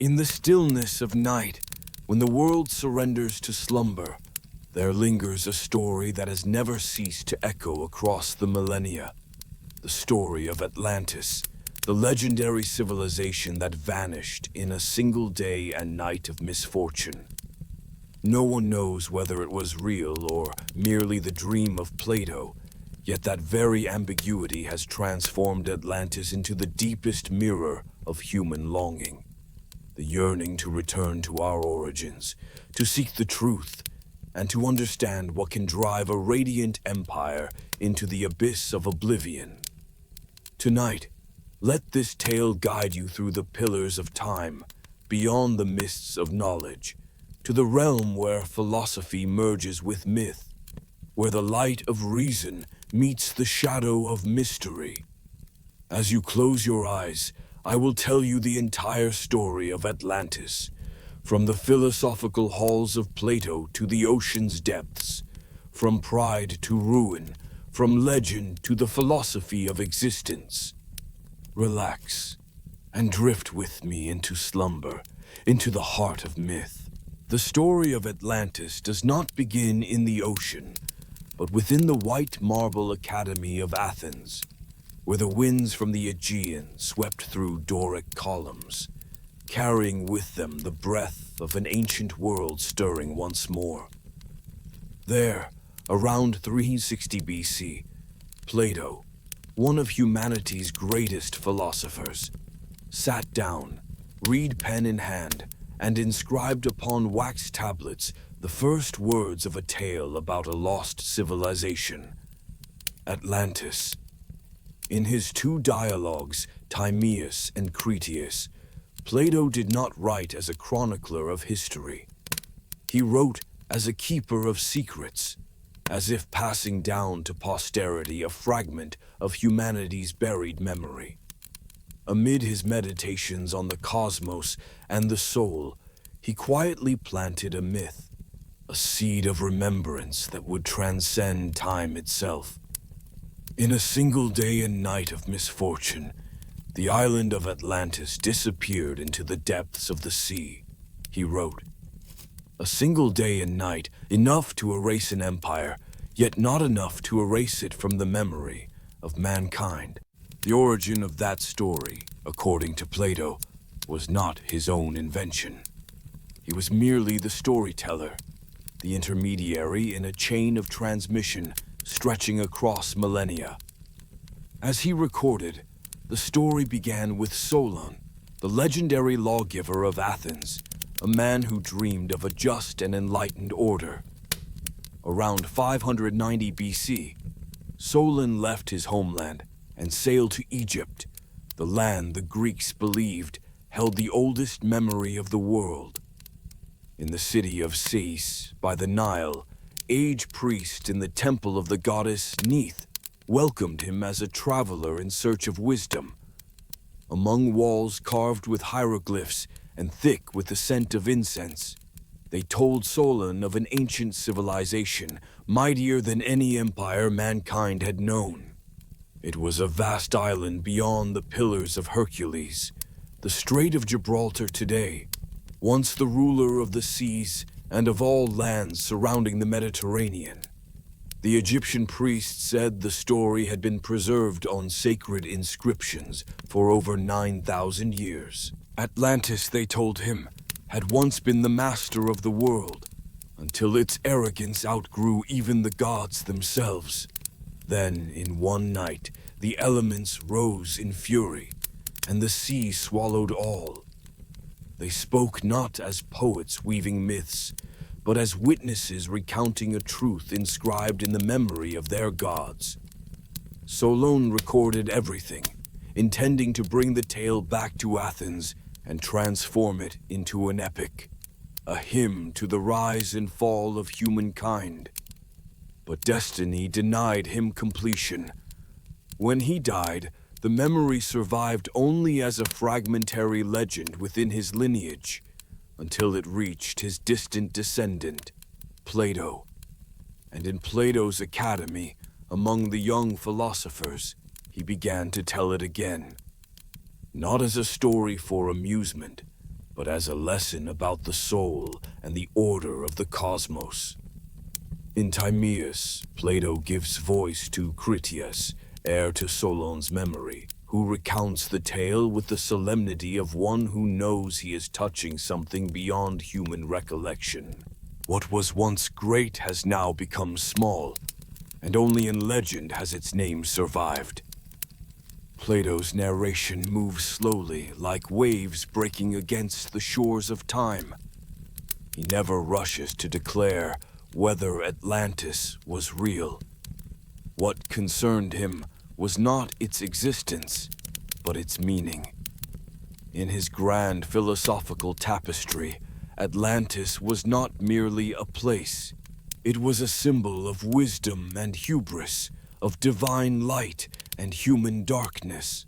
In the stillness of night, when the world surrenders to slumber, there lingers a story that has never ceased to echo across the millennia. The story of Atlantis, the legendary civilization that vanished in a single day and night of misfortune. No one knows whether it was real or merely the dream of Plato, yet that very ambiguity has transformed Atlantis into the deepest mirror of human longing. The yearning to return to our origins, to seek the truth, and to understand what can drive a radiant empire into the abyss of oblivion. Tonight, let this tale guide you through the pillars of time, beyond the mists of knowledge, to the realm where philosophy merges with myth, where the light of reason meets the shadow of mystery. As you close your eyes, I will tell you the entire story of Atlantis, from the philosophical halls of Plato to the ocean's depths, from pride to ruin, from legend to the philosophy of existence. Relax and drift with me into slumber, into the heart of myth. The story of Atlantis does not begin in the ocean, but within the white marble academy of Athens, where the winds from the Aegean swept through Doric columns, carrying with them the breath of an ancient world stirring once more. There, around 360 BC, Plato, one of humanity's greatest philosophers, sat down, reed pen in hand, and inscribed upon wax tablets the first words of a tale about a lost civilization, Atlantis. In his two dialogues, Timaeus and Critias, Plato did not write as a chronicler of history. He wrote as a keeper of secrets, as if passing down to posterity a fragment of humanity's buried memory. Amid his meditations on the cosmos and the soul, he quietly planted a myth, a seed of remembrance that would transcend time itself. In a single day and night of misfortune, the island of Atlantis disappeared into the depths of the sea, he wrote. A single day and night, enough to erase an empire, yet not enough to erase it from the memory of mankind. The origin of that story, according to Plato, was not his own invention. He was merely the storyteller, the intermediary in a chain of transmission stretching across millennia. As he recorded, the story began with Solon, the legendary lawgiver of Athens, a man who dreamed of a just and enlightened order. Around 590 BC, Solon left his homeland and sailed to Egypt, the land the Greeks believed held the oldest memory of the world. In the city of Sais, by the Nile, age priest in the temple of the goddess Neith welcomed him as a traveler in search of wisdom. Among walls carved with hieroglyphs and thick with the scent of incense, they told Solon of an ancient civilization mightier than any empire mankind had known. It was a vast island beyond the pillars of Hercules, the Strait of Gibraltar today, once the ruler of the seas and of all lands surrounding the Mediterranean. The Egyptian priests said the story had been preserved on sacred inscriptions for over 9,000 years. Atlantis, they told him, had once been the master of the world, until its arrogance outgrew even the gods themselves. Then, in one night, the elements rose in fury, and the sea swallowed all. They spoke not as poets weaving myths, but as witnesses recounting a truth inscribed in the memory of their gods. Solon recorded everything, intending to bring the tale back to Athens and transform it into an epic, a hymn to the rise and fall of humankind. But destiny denied him completion. When he died, the memory survived only as a fragmentary legend within his lineage, until it reached his distant descendant, Plato. And in Plato's academy, among the young philosophers, he began to tell it again. Not as a story for amusement, but as a lesson about the soul and the order of the cosmos. In Timaeus, Plato gives voice to Critias, heir to Solon's memory, who recounts the tale with the solemnity of one who knows he is touching something beyond human recollection. What was once great has now become small, and only in legend has its name survived. Plato's narration moves slowly, like waves breaking against the shores of time. He never rushes to declare whether Atlantis was real. What concerned him was not its existence, but its meaning. In his grand philosophical tapestry, Atlantis was not merely a place. It was a symbol of wisdom and hubris, of divine light and human darkness.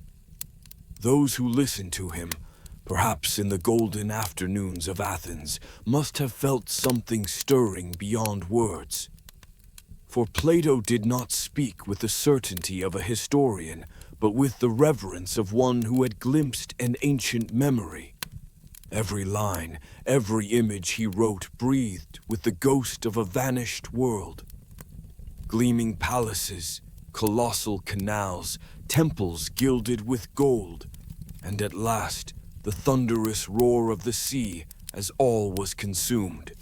Those who listened to him, perhaps in the golden afternoons of Athens, must have felt something stirring beyond words. For Plato did not speak with the certainty of a historian, but with the reverence of one who had glimpsed an ancient memory. Every line, every image he wrote breathed with the ghost of a vanished world. Gleaming palaces, colossal canals, temples gilded with gold, and at last the thunderous roar of the sea as all was consumed.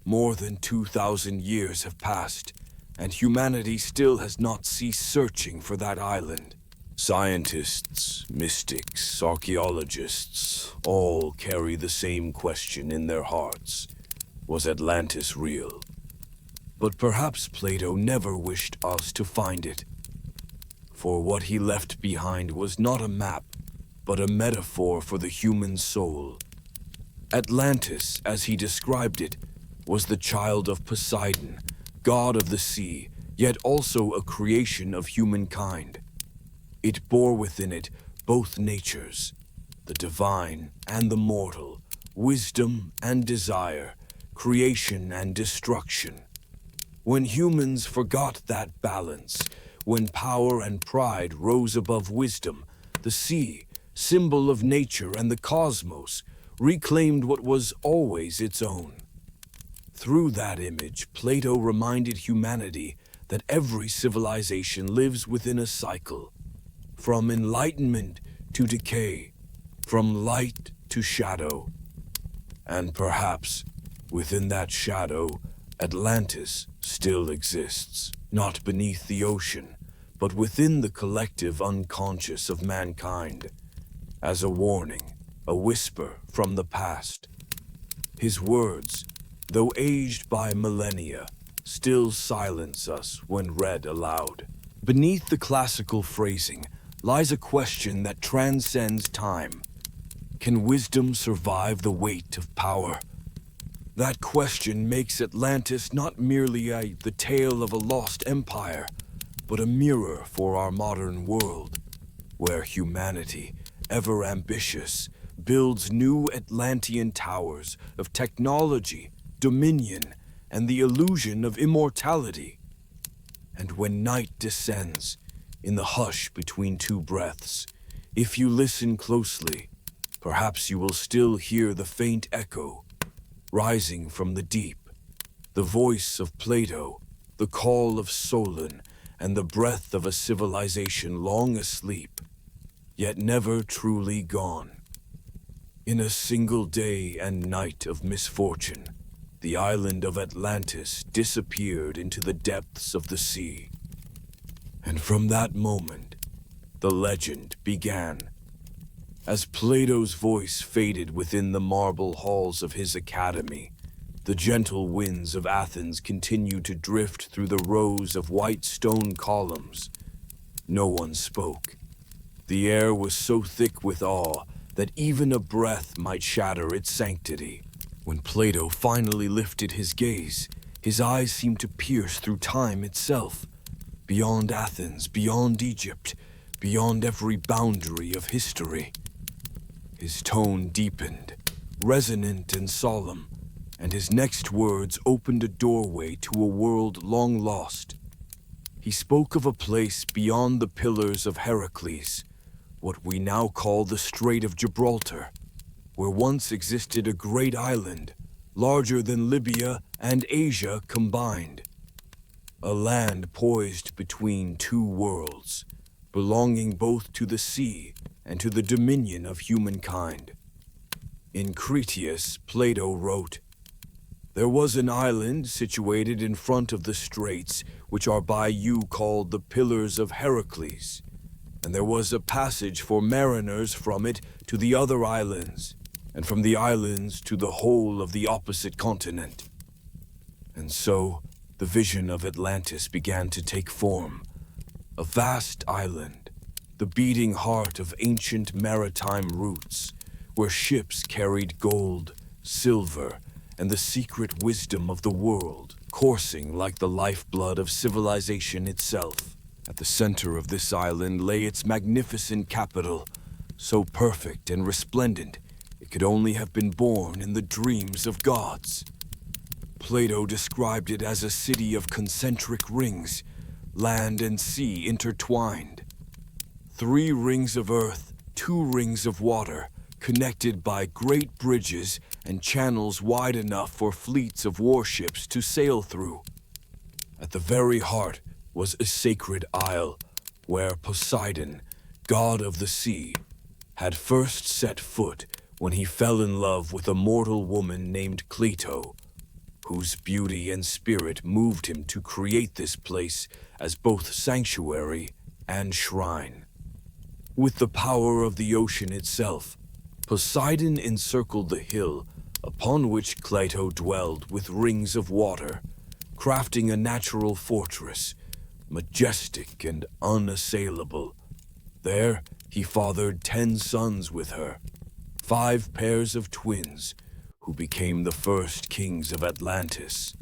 More than 2,000 years have passed, and humanity still has not ceased searching for that island. Scientists, mystics, archaeologists, all carry the same question in their hearts. Was Atlantis real? But perhaps Plato never wished us to find it. For what he left behind was not a map, but a metaphor for the human soul. Atlantis, as he described it, was the child of Poseidon, god of the sea, yet also a creation of humankind. It bore within it both natures, the divine and the mortal, wisdom and desire, creation and destruction. When humans forgot that balance, when power and pride rose above wisdom, the sea, symbol of nature and the cosmos, reclaimed what was always its own. Through that image, Plato reminded humanity that every civilization lives within a cycle, from enlightenment to decay, from light to shadow. And perhaps, within that shadow, Atlantis still exists, not beneath the ocean, but within the collective unconscious of mankind, as a warning, a whisper from the past. His words, though aged by millennia, still silence us when read aloud. Beneath the classical phrasing lies a question that transcends time. Can wisdom survive the weight of power? That question makes Atlantis not merely the tale of a lost empire, but a mirror for our modern world, where humanity, ever ambitious, builds new Atlantean towers of technology, dominion, and the illusion of immortality. And when night descends, in the hush between two breaths, if you listen closely, perhaps you will still hear the faint echo, rising from the deep, the voice of Plato, the call of Solon, and the breath of a civilization long asleep, yet never truly gone. In a single day and night of misfortune, the island of Atlantis disappeared into the depths of the sea. And from that moment, the legend began. As Plato's voice faded within the marble halls of his academy, the gentle winds of Athens continued to drift through the rows of white stone columns. No one spoke. The air was so thick with awe that even a breath might shatter its sanctity. When Plato finally lifted his gaze, his eyes seemed to pierce through time itself, beyond Athens, beyond Egypt, beyond every boundary of history. His tone deepened, resonant and solemn, and his next words opened a doorway to a world long lost. He spoke of a place beyond the pillars of Hercules, what we now call the Strait of Gibraltar, where once existed a great island, larger than Libya and Asia combined. A land poised between two worlds, belonging both to the sea and to the dominion of humankind. In Crete, Plato wrote, "There was an island situated in front of the straits, which are by you called the Pillars of Hercules, and there was a passage for mariners from it to the other islands, and from the islands to the whole of the opposite continent." And so, the vision of Atlantis began to take form, a vast island, the beating heart of ancient maritime routes, where ships carried gold, silver, and the secret wisdom of the world, coursing like the lifeblood of civilization itself. At the center of this island lay its magnificent capital, so perfect and resplendent it could only have been born in the dreams of gods. Plato described it as a city of concentric rings, land and sea intertwined. 3 rings of earth, 2 rings of water, connected by great bridges and channels wide enough for fleets of warships to sail through. At the very heart was a sacred isle, where Poseidon, god of the sea, had first set foot when he fell in love with a mortal woman named Plato, whose beauty and spirit moved him to create this place as both sanctuary and shrine. With the power of the ocean itself, Poseidon encircled the hill upon which Plato dwelled with rings of water, crafting a natural fortress, majestic and unassailable. There he fathered 10 sons with her, 5 pairs of twins, who became the first kings of Atlantis.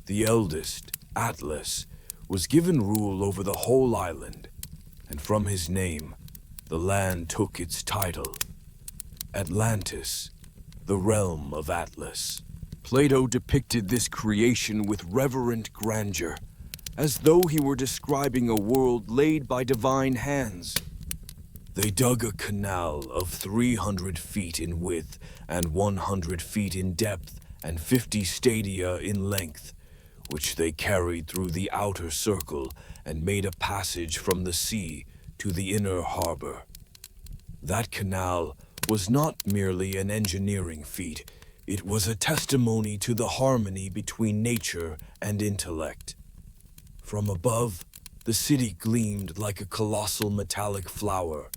The eldest, Atlas, was given rule over the whole island, and from his name, the land took its title, Atlantis, the realm of Atlas. Plato depicted this creation with reverent grandeur, as though he were describing a world laid by divine hands. They dug a canal of 300 feet in width and 100 feet in depth and 50 stadia in length, which they carried through the outer circle and made a passage from the sea to the inner harbor. That canal was not merely an engineering feat, it was a testimony to the harmony between nature and intellect. From above, the city gleamed like a colossal metallic flower,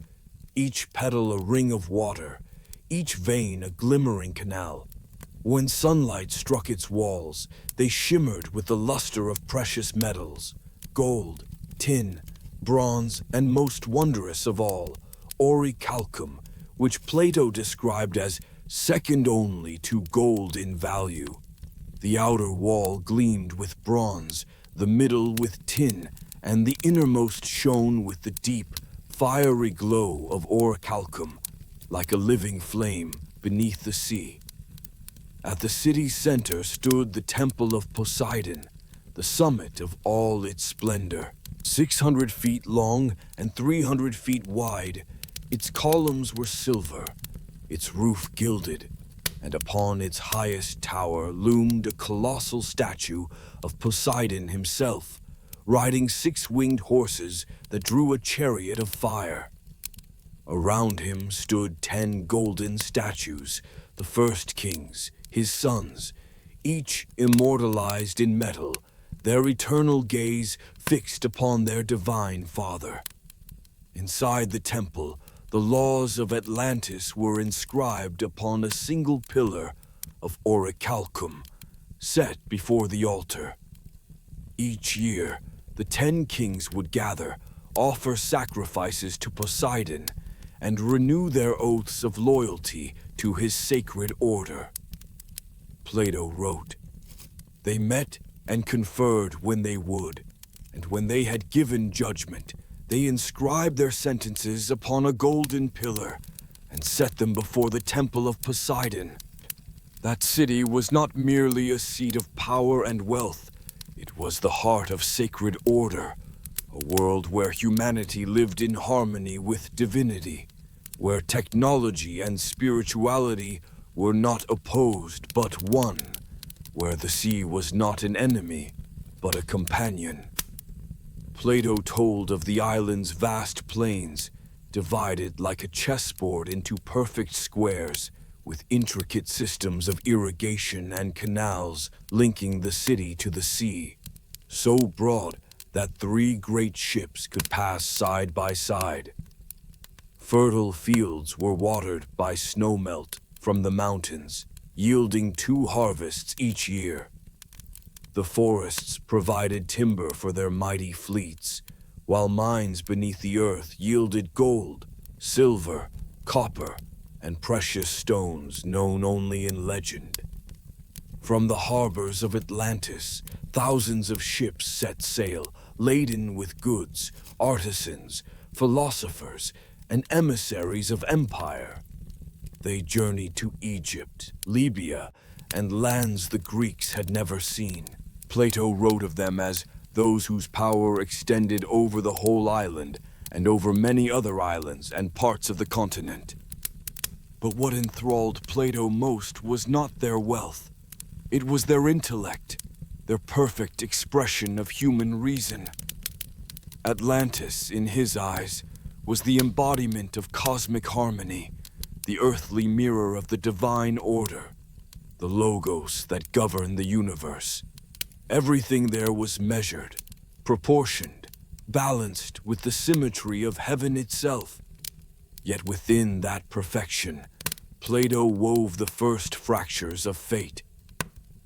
each petal a ring of water, each vein a glimmering canal. When sunlight struck its walls, they shimmered with the luster of precious metals, gold, tin, bronze, and most wondrous of all, orichalcum, which Plato described as second only to gold in value. The outer wall gleamed with bronze, the middle with tin, and the innermost shone with the deep, fiery glow of orichalcum, like a living flame beneath the sea. At the city's center stood the Temple of Poseidon, the summit of all its splendor. 600 feet long and 300 feet wide, its columns were silver, its roof gilded, and upon its highest tower loomed a colossal statue of Poseidon himself, riding 6-winged horses that drew a chariot of fire. Around him stood 10 golden statues, the first kings, his sons, each immortalized in metal, their eternal gaze fixed upon their divine father. Inside the temple, the laws of Atlantis were inscribed upon a single pillar of orichalcum, set before the altar. Each year, the 10 kings would gather, offer sacrifices to Poseidon, and renew their oaths of loyalty to his sacred order. Plato wrote, "They met and conferred when they would, and when they had given judgment, they inscribed their sentences upon a golden pillar and set them before the temple of Poseidon. That city was not merely a seat of power and wealth, it was the heart of sacred order, a world where humanity lived in harmony with divinity. where technology and spirituality were not opposed but one, where the sea was not an enemy but a companion. Plato told of the island's vast plains, divided like a chessboard into perfect squares, with intricate systems of irrigation and canals linking the city to the sea, so broad that 3 great ships could pass side by side. Fertile fields were watered by snowmelt from the mountains, yielding 2 harvests each year. The forests provided timber for their mighty fleets, while mines beneath the earth yielded gold, silver, copper, and precious stones known only in legend. From the harbors of Atlantis, thousands of ships set sail, laden with goods, artisans, philosophers, and emissaries of empire. They journeyed to Egypt, Libya, and lands the Greeks had never seen. Plato wrote of them as those whose power extended over the whole island and over many other islands and parts of the continent. But what enthralled Plato most was not their wealth. It was their intellect, their perfect expression of human reason. Atlantis, in his eyes, was the embodiment of cosmic harmony, the earthly mirror of the divine order, the logos that govern the universe. Everything there was measured, proportioned, balanced with the symmetry of heaven itself. Yet within that perfection, Plato wove the first fractures of fate.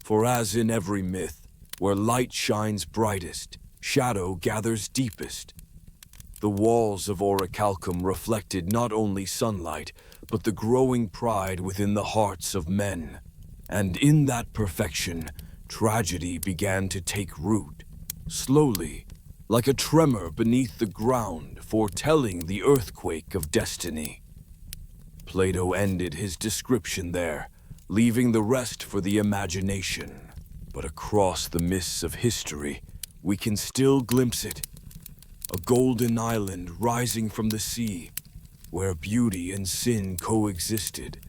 For as in every myth, where light shines brightest, shadow gathers deepest. The walls of Orichalcum reflected not only sunlight, but the growing pride within the hearts of men. And in that perfection, tragedy began to take root, slowly, like a tremor beneath the ground, foretelling the earthquake of destiny. Plato ended his description there, leaving the rest for the imagination. But across the mists of history, we can still glimpse it. A golden island rising from the sea, where beauty and sin coexisted,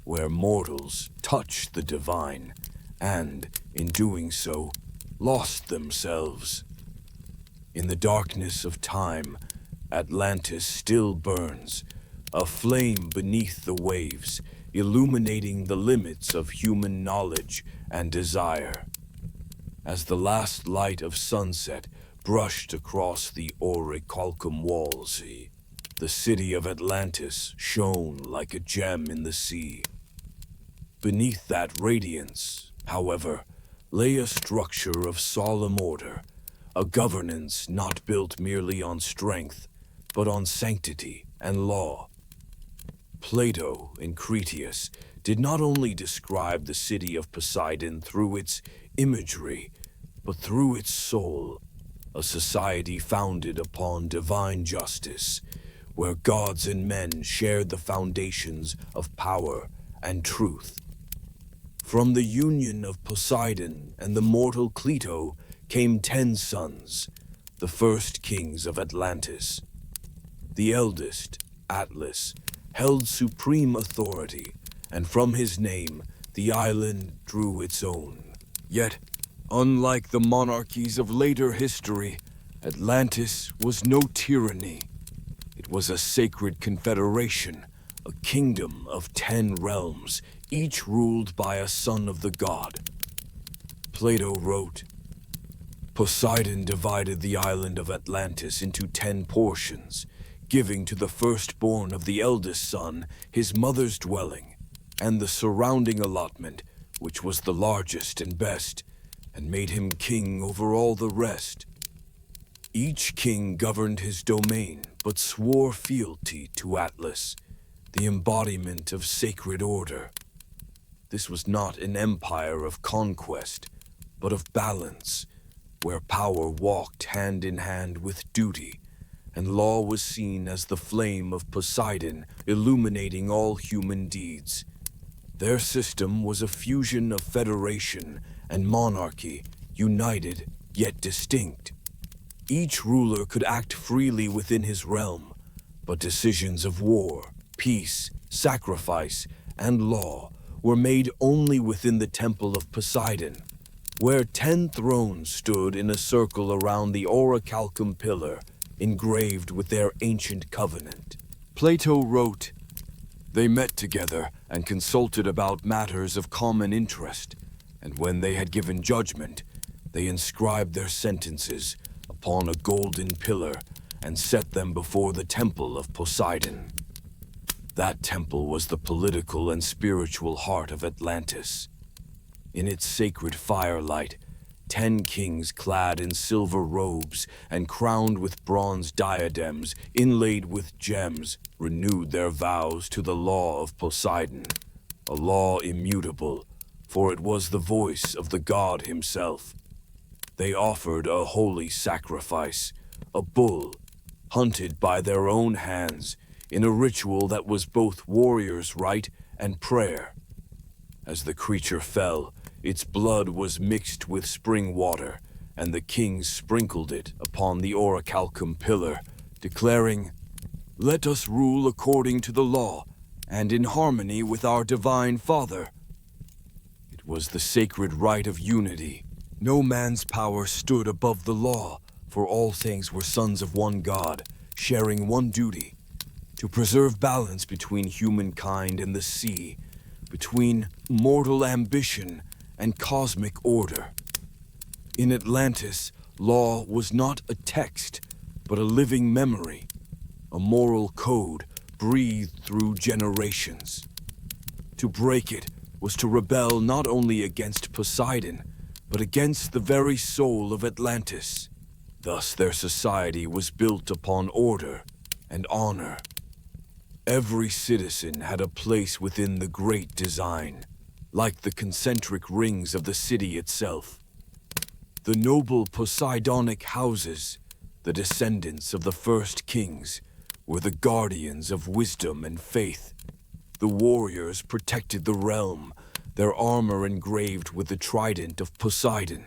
where mortals touched the divine, and, in doing so, lost themselves. In the darkness of time, Atlantis still burns, a flame beneath the waves, illuminating the limits of human knowledge and desire. As the last light of sunset brushed across the Orichalcum walls, the city of Atlantis shone like a gem in the sea. Beneath that radiance, however, lay a structure of solemn order, a governance not built merely on strength, but on sanctity and law. Plato, in Crete, did not only describe the city of Poseidon through its imagery, but through its soul, a society founded upon divine justice, where gods and men shared the foundations of power and truth. From the union of Poseidon and the mortal Cleito came 10 sons, the first kings of Atlantis. The eldest, Atlas, held supreme authority, and from his name the island drew its own. Yet, unlike the monarchies of later history, Atlantis was no tyranny. It was a sacred confederation, a kingdom of 10 realms, each ruled by a son of the god. Plato wrote, Poseidon divided the island of Atlantis into 10 portions, giving to the firstborn of the eldest son his mother's dwelling, and the surrounding allotment, which was the largest and best, and made him king over all the rest. Each king governed his domain, but swore fealty to Atlas, the embodiment of sacred order. This was not an empire of conquest, but of balance, where power walked hand in hand with duty, and law was seen as the flame of Poseidon illuminating all human deeds. Their system was a fusion of federation and monarchy, united yet distinct. Each ruler could act freely within his realm, but decisions of war, peace, sacrifice, and law were made only within the temple of Poseidon, where 10 thrones stood in a circle around the orichalcum pillar, engraved with their ancient covenant. Plato wrote, "They met together and consulted about matters of common interest, and when they had given judgment, they inscribed their sentences upon a golden pillar and set them before the temple of Poseidon." That temple was the political and spiritual heart of Atlantis. In its sacred firelight, 10 kings clad in silver robes and crowned with bronze diadems inlaid with gems renewed their vows to the law of Poseidon, a law immutable, for it was the voice of the god himself. They offered a holy sacrifice, a bull, hunted by their own hands, in a ritual that was both warrior's rite and prayer. As the creature fell, its blood was mixed with spring water, and the kings sprinkled it upon the orichalcum pillar, declaring, "Let us rule according to the law, and in harmony with our divine Father." It was the sacred rite of unity. No man's power stood above the law, for all things were sons of one God, sharing one duty: to preserve balance between humankind and the sea, between mortal ambition and cosmic order. In Atlantis, law was not a text, but a living memory, a moral code breathed through generations. To break it was to rebel not only against Poseidon, but against the very soul of Atlantis. Thus their society was built upon order and honor. Every citizen had a place within the great design, like the concentric rings of the city itself. The noble Poseidonic houses, the descendants of the first kings, were the guardians of wisdom and faith. The warriors protected the realm, their armor engraved with the trident of Poseidon.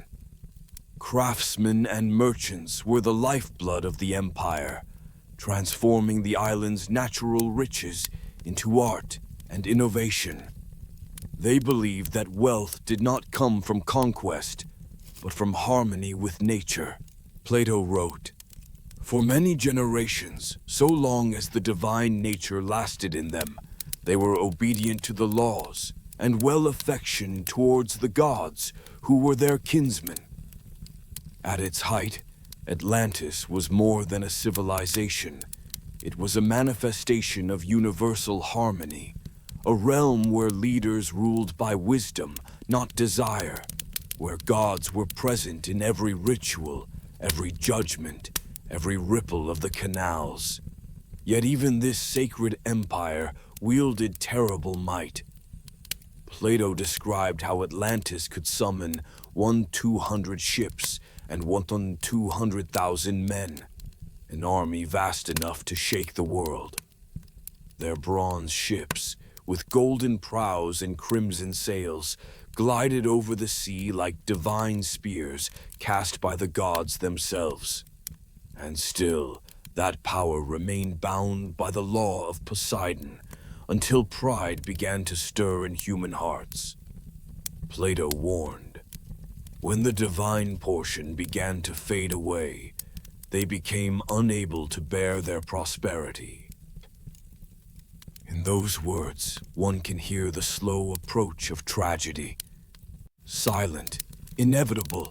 Craftsmen and merchants were the lifeblood of the empire, transforming the island's natural riches into art and innovation. They believed that wealth did not come from conquest, but from harmony with nature. Plato wrote, "For many generations, so long as the divine nature lasted in them, they were obedient to the laws and well-affectioned towards the gods who were their kinsmen." At its height, Atlantis was more than a civilization. It was a manifestation of universal harmony, a realm where leaders ruled by wisdom, not desire, where gods were present in every ritual, every judgment, every ripple of the canals. Yet even this sacred empire wielded terrible might. Plato described how Atlantis could summon 1,200 ships and 1,200,000 men, an army vast enough to shake the world. Their bronze ships, with golden prows and crimson sails, glided over the sea like divine spears cast by the gods themselves. And still, that power remained bound by the law of Poseidon, until pride began to stir in human hearts. Plato warned, when the divine portion began to fade away, they became unable to bear their prosperity. In those words, one can hear the slow approach of tragedy. Silent, inevitable,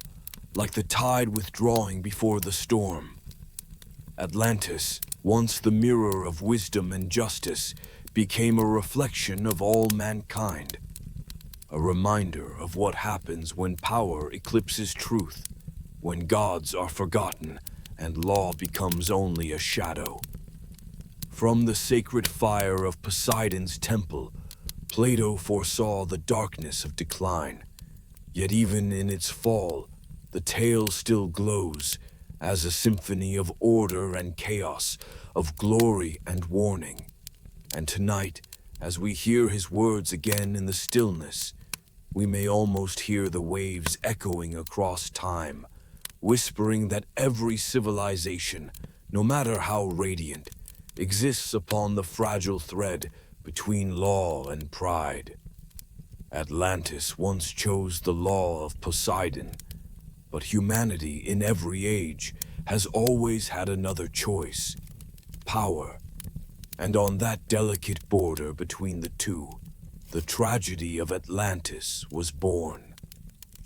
like the tide withdrawing before the storm. Atlantis, once the mirror of wisdom and justice, became a reflection of all mankind. A reminder of what happens when power eclipses truth, when gods are forgotten and law becomes only a shadow. From the sacred fire of Poseidon's temple, Plato foresaw the darkness of decline. Yet even in its fall, the tale still glows as a symphony of order and chaos, of glory and warning. And tonight, as we hear his words again in the stillness, we may almost hear the waves echoing across time, whispering that every civilization, no matter how radiant, exists upon the fragile thread between law and pride. Atlantis once chose the law of Poseidon, but humanity in every age has always had another choice: power. And on that delicate border between the two, the tragedy of Atlantis was born,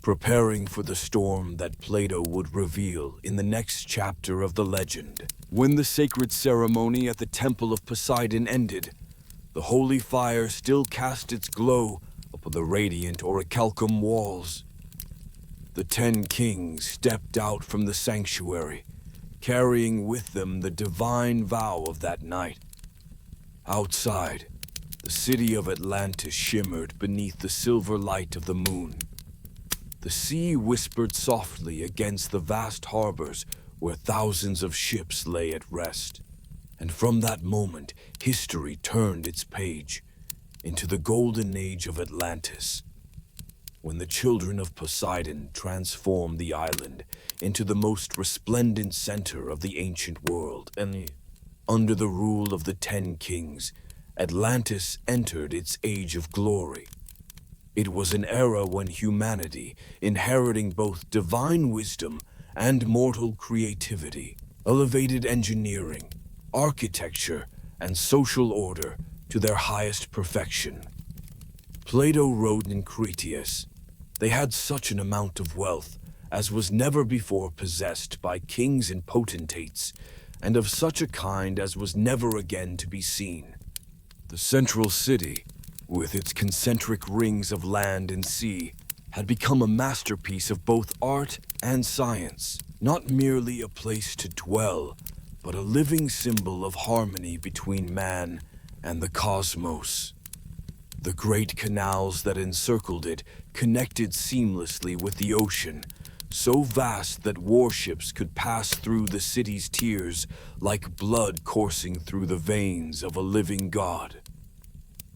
preparing for the storm that Plato would reveal in the next chapter of the legend. When the sacred ceremony at the Temple of Poseidon ended, the holy fire still cast its glow upon the radiant orichalcum walls. The 10 kings stepped out from the sanctuary, carrying with them the divine vow of that night. Outside, the city of Atlantis shimmered beneath the silver light of the moon. The sea whispered softly against the vast harbors where thousands of ships lay at rest. And from that moment, history turned its page into the golden age of Atlantis, when the children of Poseidon transformed the island into the most resplendent center of the ancient world. And under the rule of the 10 kings, Atlantis entered its age of glory. It was an era when humanity, inheriting both divine wisdom and mortal creativity, elevated engineering, architecture, and social order to their highest perfection. Plato wrote in Crete, they had such an amount of wealth as was never before possessed by kings and potentates, and of such a kind as was never again to be seen. The central city, with its concentric rings of land and sea, had become a masterpiece of both art and science, not merely a place to dwell, but a living symbol of harmony between man and the cosmos. The great canals that encircled it connected seamlessly with the ocean, so vast that warships could pass through the city's tiers like blood coursing through the veins of a living god.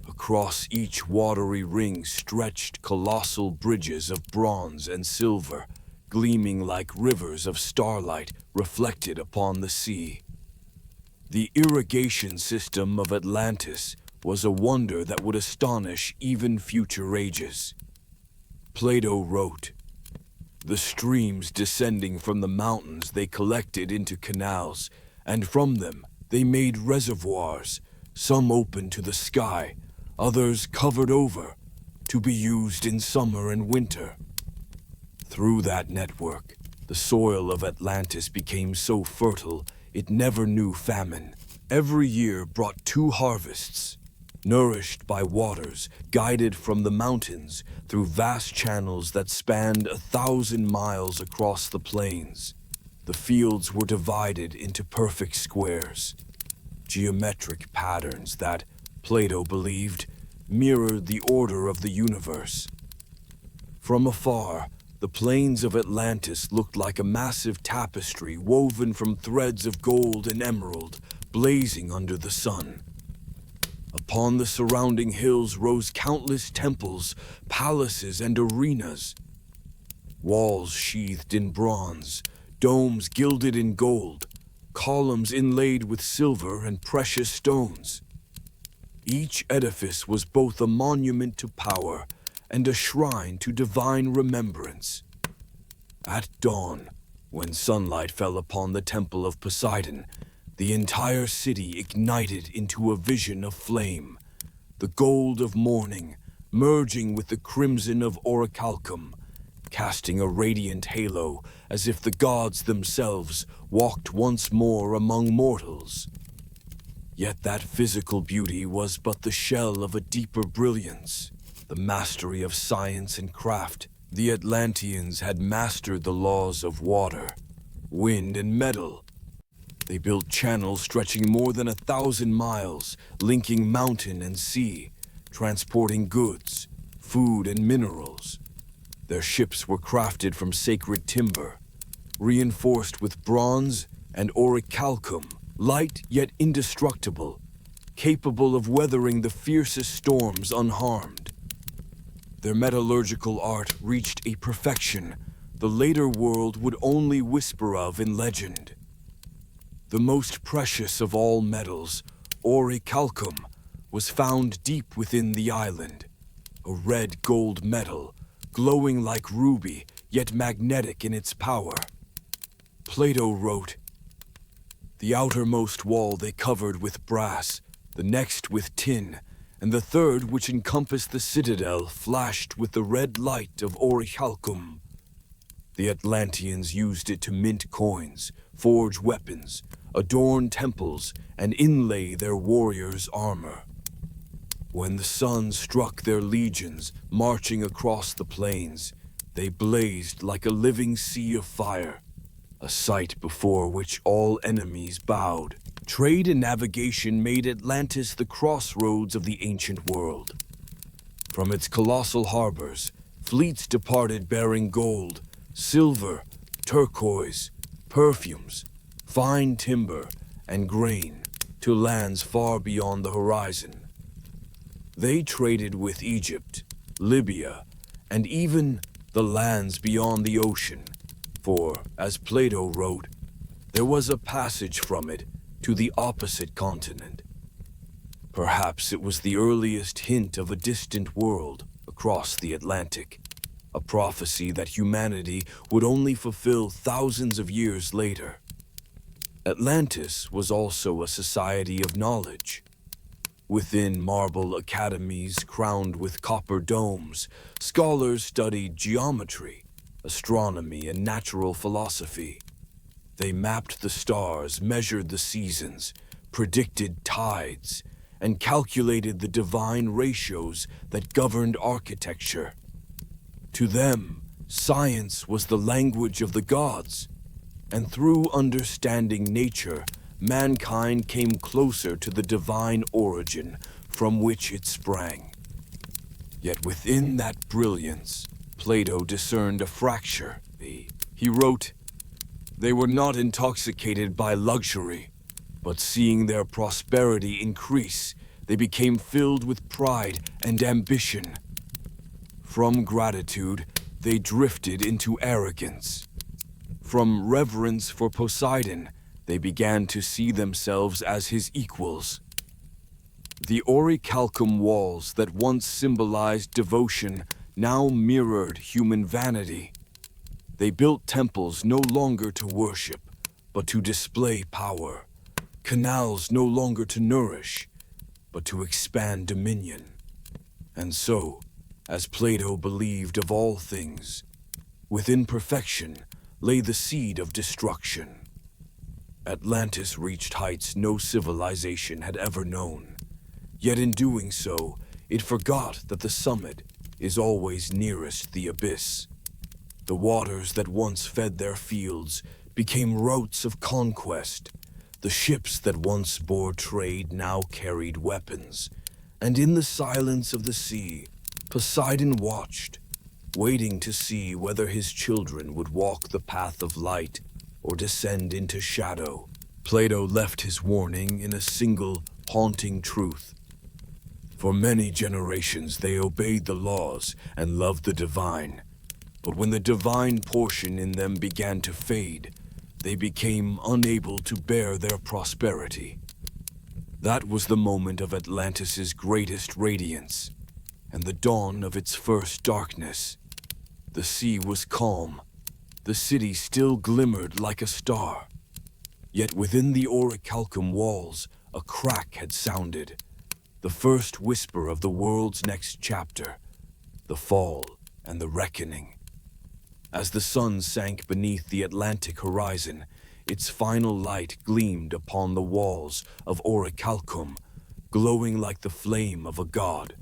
Across each watery ring stretched colossal bridges of bronze and silver, gleaming like rivers of starlight reflected upon the sea. The irrigation system of Atlantis was a wonder that would astonish even future ages. Plato wrote, "The streams descending from the mountains they collected into canals, and from them they made reservoirs, some open to the sky, others covered over, to be used in summer and winter." Through that network, the soil of Atlantis became so fertile it never knew famine. Every year brought 2 harvests, nourished by waters guided from the mountains through vast channels that spanned 1,000 miles across the plains. The fields were divided into perfect squares, geometric patterns that, Plato believed, mirrored the order of the universe. From afar, the plains of Atlantis looked like a massive tapestry woven from threads of gold and emerald, blazing under the sun. Upon the surrounding hills rose countless temples, palaces, and arenas. Walls sheathed in bronze, domes gilded in gold, columns inlaid with silver and precious stones. Each edifice was both a monument to power and a shrine to divine remembrance. At dawn, when sunlight fell upon the Temple of Poseidon, the entire city ignited into a vision of flame, the gold of morning merging with the crimson of orichalcum, casting a radiant halo as if the gods themselves walked once more among mortals. Yet that physical beauty was but the shell of a deeper brilliance, the mastery of science and craft. The Atlanteans had mastered the laws of water, wind, and metal. They built channels stretching more than 1,000 miles, linking mountain and sea, transporting goods, food, and minerals. Their ships were crafted from sacred timber, reinforced with bronze and orichalcum, light yet indestructible, capable of weathering the fiercest storms unharmed. Their metallurgical art reached a perfection the later world would only whisper of in legend. The most precious of all metals, orichalcum, was found deep within the island. A red gold metal, glowing like ruby, yet magnetic in its power. Plato wrote, "The outermost wall they covered with brass, the next with tin, and the third, which encompassed the citadel, flashed with the red light of orichalcum." The Atlanteans used it to mint coins, forge weapons, adorn temples, and inlay their warriors' armor. When the sun struck their legions marching across the plains, they blazed like a living sea of fire, a sight before which all enemies bowed. Trade and navigation made Atlantis the crossroads of the ancient world. From its colossal harbors, fleets departed bearing gold, silver, turquoise, perfumes, fine timber, and grain to lands far beyond the horizon. They traded with Egypt, Libya, and even the lands beyond the ocean, for, as Plato wrote, there was a passage from it to the opposite continent. Perhaps it was the earliest hint of a distant world across the Atlantic, a prophecy that humanity would only fulfill thousands of years later. Atlantis was also a society of knowledge. Within marble academies crowned with copper domes, scholars studied geometry, astronomy, and natural philosophy. They mapped the stars, measured the seasons, predicted tides, and calculated the divine ratios that governed architecture. To them, science was the language of the gods, and through understanding nature, mankind came closer to the divine origin from which it sprang. Yet within that brilliance, Plato discerned a fracture. He wrote, "They were not intoxicated by luxury, but seeing their prosperity increase, they became filled with pride and ambition. From gratitude, they drifted into arrogance. From reverence for Poseidon, they began to see themselves as his equals. The orichalcum walls that once symbolized devotion now mirrored human vanity. They built temples no longer to worship, but to display power, canals no longer to nourish, but to expand dominion. And so, as Plato believed of all things, within perfection lay the seed of destruction. Atlantis reached heights no civilization had ever known. Yet in doing so, it forgot that the summit is always nearest the abyss. The waters that once fed their fields became routes of conquest. The ships that once bore trade now carried weapons. And in the silence of the sea, Poseidon watched, waiting to see whether his children would walk the path of light or descend into shadow. Plato left his warning in a single, haunting truth. For many generations they obeyed the laws and loved the divine. But when the divine portion in them began to fade, they became unable to bear their prosperity. That was the moment of Atlantis' greatest radiance, and the dawn of its first darkness. The sea was calm. The city still glimmered like a star. Yet within the orichalcum walls, a crack had sounded. The first whisper of the world's next chapter, the fall and the reckoning. As the sun sank beneath the Atlantic horizon, its final light gleamed upon the walls of orichalcum, glowing like the flame of a god.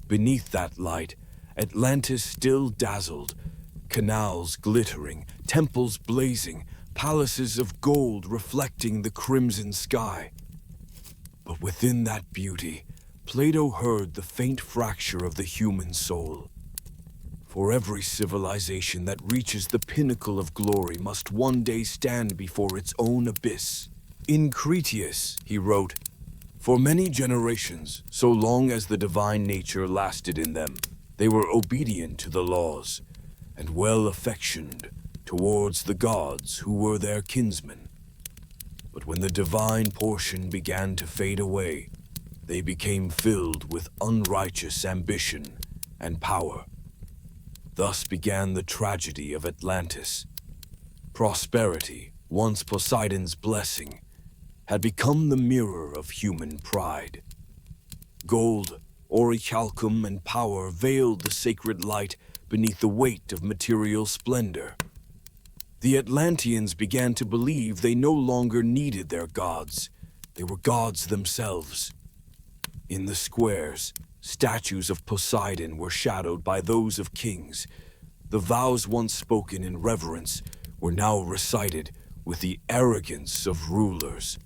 Beneath that light, Atlantis still dazzled, canals glittering, temples blazing, palaces of gold reflecting the crimson sky. But within that beauty, Plato heard the faint fracture of the human soul. For every civilization that reaches the pinnacle of glory must one day stand before its own abyss. In Crete, he wrote, "For many generations, so long as the divine nature lasted in them, they were obedient to the laws, and well affectioned towards the gods who were their kinsmen. But But when the divine portion began to fade away, they became filled with unrighteous ambition and power. Thus began the tragedy of Atlantis. Prosperity, once Poseidon's blessing, had become the mirror of human pride. Gold, orichalcum, and power veiled the sacred light beneath the weight of material splendor. The Atlanteans began to believe they no longer needed their gods. They were gods themselves. In the squares, statues of Poseidon were shadowed by those of kings. The vows once spoken in reverence were now recited with the arrogance of rulers.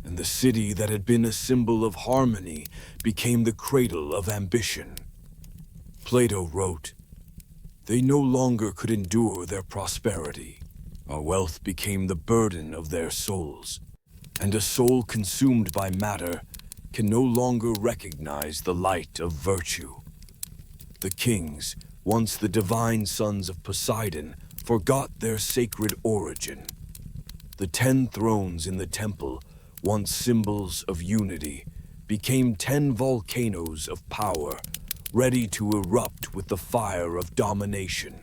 And the city that had been a symbol of harmony became the cradle of ambition. Plato wrote, "They no longer could endure their prosperity. Our wealth became the burden of their souls, and a soul consumed by matter can no longer recognize the light of virtue." The kings, once the divine sons of Poseidon, forgot their sacred origin. The 10 thrones in the temple, once symbols of unity, became 10 volcanoes of power, ready to erupt with the fire of domination.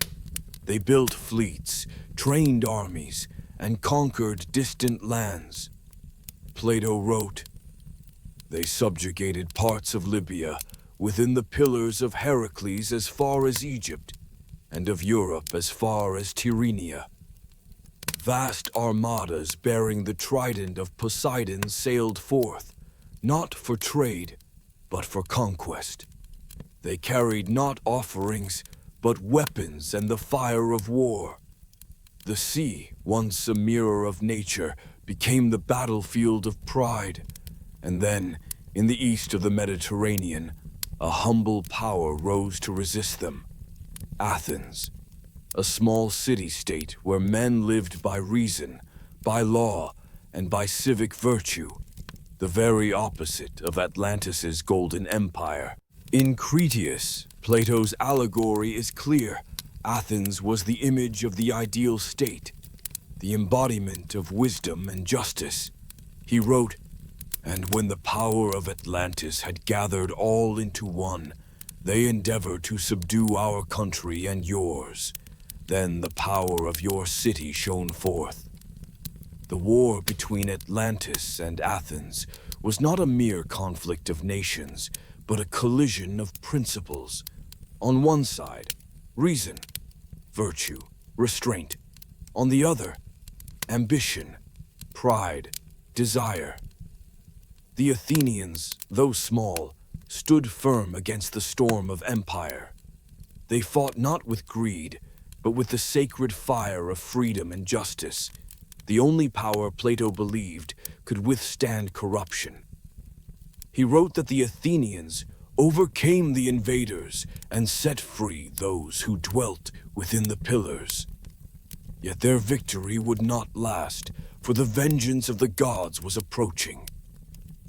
They built fleets, trained armies, and conquered distant lands. Plato wrote, "They subjugated parts of Libya within the pillars of Hercules as far as Egypt, and of Europe as far as Tyrrhenia. Vast armadas bearing the trident of Poseidon sailed forth, not for trade, but for conquest. They carried not offerings, but weapons and the fire of war. The sea, once a mirror of nature, became the battlefield of pride. And then, in the east of the Mediterranean, a humble power rose to resist them. Athens, a small city-state where men lived by reason, by law, and by civic virtue, the very opposite of Atlantis's golden empire. In Crete, Plato's allegory is clear. Athens was the image of the ideal state, the embodiment of wisdom and justice. He wrote, "And when the power of Atlantis had gathered all into one, they endeavored to subdue our country and yours. Then the power of your city shone forth." The war between Atlantis and Athens was not a mere conflict of nations, but a collision of principles. On one side, reason, virtue, restraint. On the other, ambition, pride, desire. The Athenians, though small, stood firm against the storm of empire. They fought not with greed, but with the sacred fire of freedom and justice, the only power Plato believed could withstand corruption. He wrote that the Athenians overcame the invaders and set free those who dwelt within the pillars. Yet their victory would not last, for the vengeance of the gods was approaching.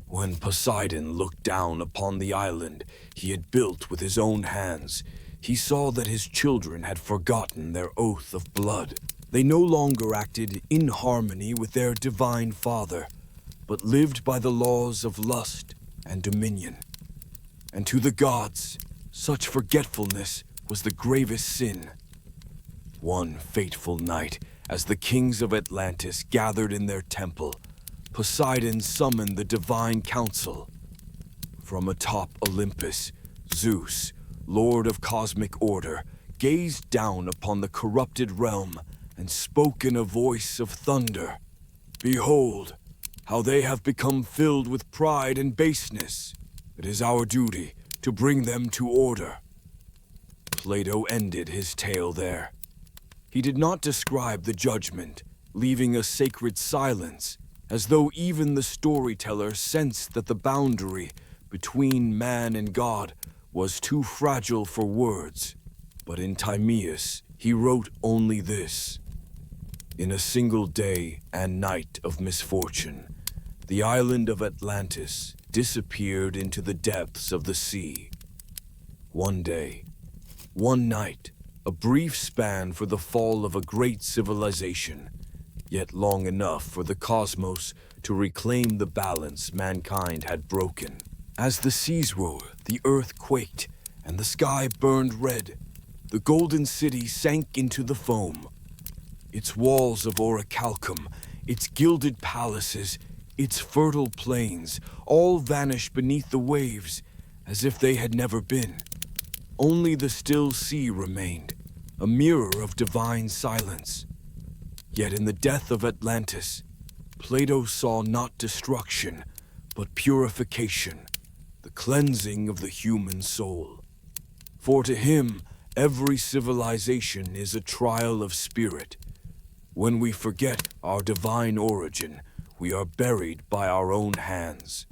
When Poseidon looked down upon the island he had built with his own hands, he saw that his children had forgotten their oath of blood. They no longer acted in harmony with their divine father, but lived by the laws of lust and dominion. And to the gods, such forgetfulness was the gravest sin. One fateful night, as the kings of Atlantis gathered in their temple, Poseidon summoned the divine council. From atop Olympus, Zeus, lord of cosmic order, gazed down upon the corrupted realm and spoke in a voice of thunder. "Behold, how they have become filled with pride and baseness. It is our duty to bring them to order." Plato ended his tale there. He did not describe the judgment, leaving a sacred silence, as though even the storyteller sensed that the boundary between man and God was too fragile for words. But in Timaeus, he wrote only this: "In a single day and night of misfortune, the island of Atlantis disappeared into the depths of the sea." One day, one night, a brief span for the fall of a great civilization. yet long enough for the cosmos to reclaim the balance mankind had broken. As the seas roared, the earth quaked, and the sky burned red. The golden city sank into the foam. Its walls of orichalcum, its gilded palaces, its fertile plains, all vanished beneath the waves as if they had never been. Only the still sea remained, a mirror of divine silence. Yet in the death of Atlantis, Plato saw not destruction, but purification, the cleansing of the human soul. For to him, every civilization is a trial of spirit. When we forget our divine origin, we are buried by our own hands.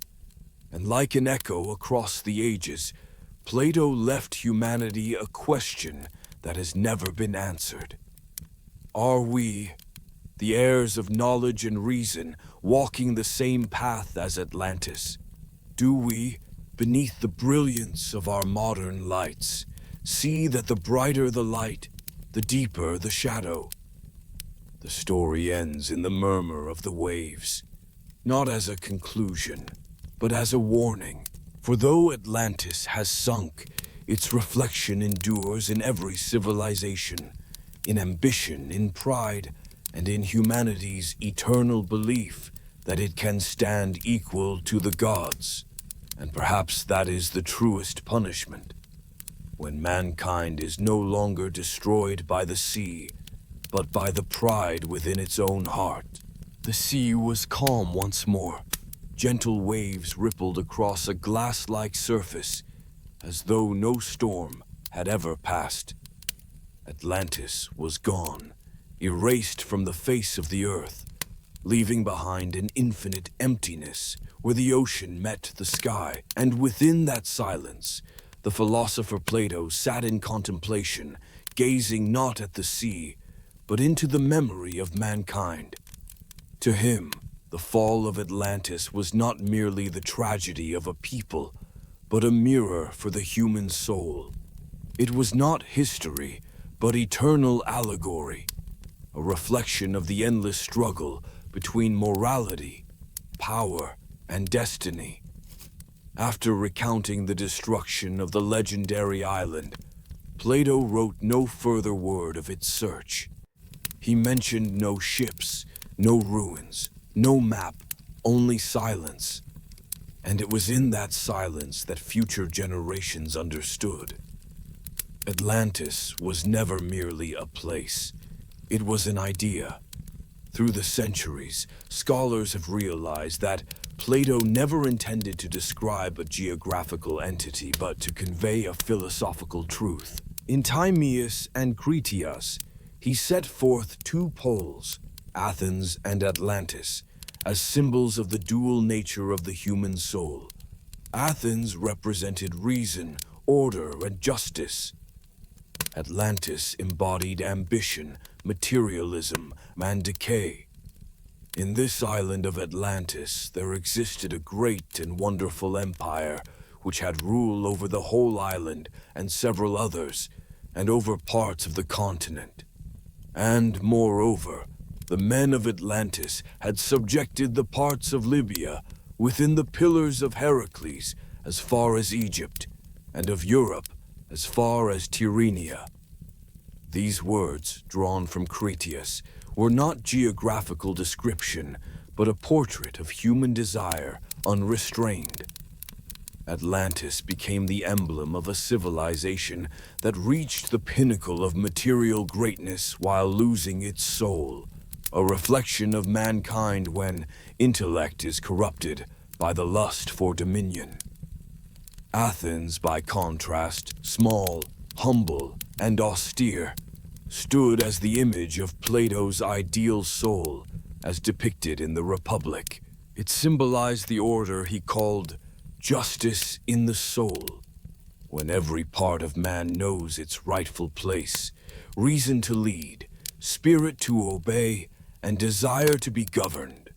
And like an echo across the ages, Plato left humanity a question that has never been answered. Are we, the heirs of knowledge and reason, walking the same path as Atlantis? Do we, beneath the brilliance of our modern lights, see that the brighter the light, the deeper the shadow? The story ends in the murmur of the waves, not as a conclusion, but as a warning. For though Atlantis has sunk, its reflection endures in every civilization, in ambition, in pride, and in humanity's eternal belief that it can stand equal to the gods. And perhaps that is the truest punishment, when mankind is no longer destroyed by the sea, but by the pride within its own heart. The sea was calm once more. Gentle waves rippled across a glass-like surface, as though no storm had ever passed. Atlantis was gone, erased from the face of the earth, leaving behind an infinite emptiness where the ocean met the sky. And within that silence, the philosopher Plato sat in contemplation, gazing not at the sea, but into the memory of mankind. To him, the fall of Atlantis was not merely the tragedy of a people, but a mirror for the human soul. It was not history, but eternal allegory, a reflection of the endless struggle between morality, power, and destiny. After recounting the destruction of the legendary island, Plato wrote no further word of its search. He mentioned no ships, no ruins, no map, only silence. And it was in that silence that future generations understood. Atlantis was never merely a place. It was an idea. Through the centuries, scholars have realized that Plato never intended to describe a geographical entity, but to convey a philosophical truth. In Timaeus and Critias, he set forth two poles, Athens and Atlantis, as symbols of the dual nature of the human soul. Athens represented reason, order, and justice. Atlantis embodied ambition, materialism, and decay. In this island of Atlantis, there existed a great and wonderful empire which had rule over the whole island and several others, and over parts of the continent. And, moreover, the men of Atlantis had subjected the parts of Libya within the pillars of Hercules as far as Egypt, and of Europe as far as Tyrrhenia. These words, drawn from Cretias, were not geographical description, but a portrait of human desire, unrestrained. Atlantis became the emblem of a civilization that reached the pinnacle of material greatness while losing its soul, a reflection of mankind when intellect is corrupted by the lust for dominion. Athens, by contrast, small, humble, and austere, stood as the image of Plato's ideal soul, as depicted in the Republic. It symbolized the order he called justice in the soul, when every part of man knows its rightful place, reason to lead, spirit to obey, and desire to be governed.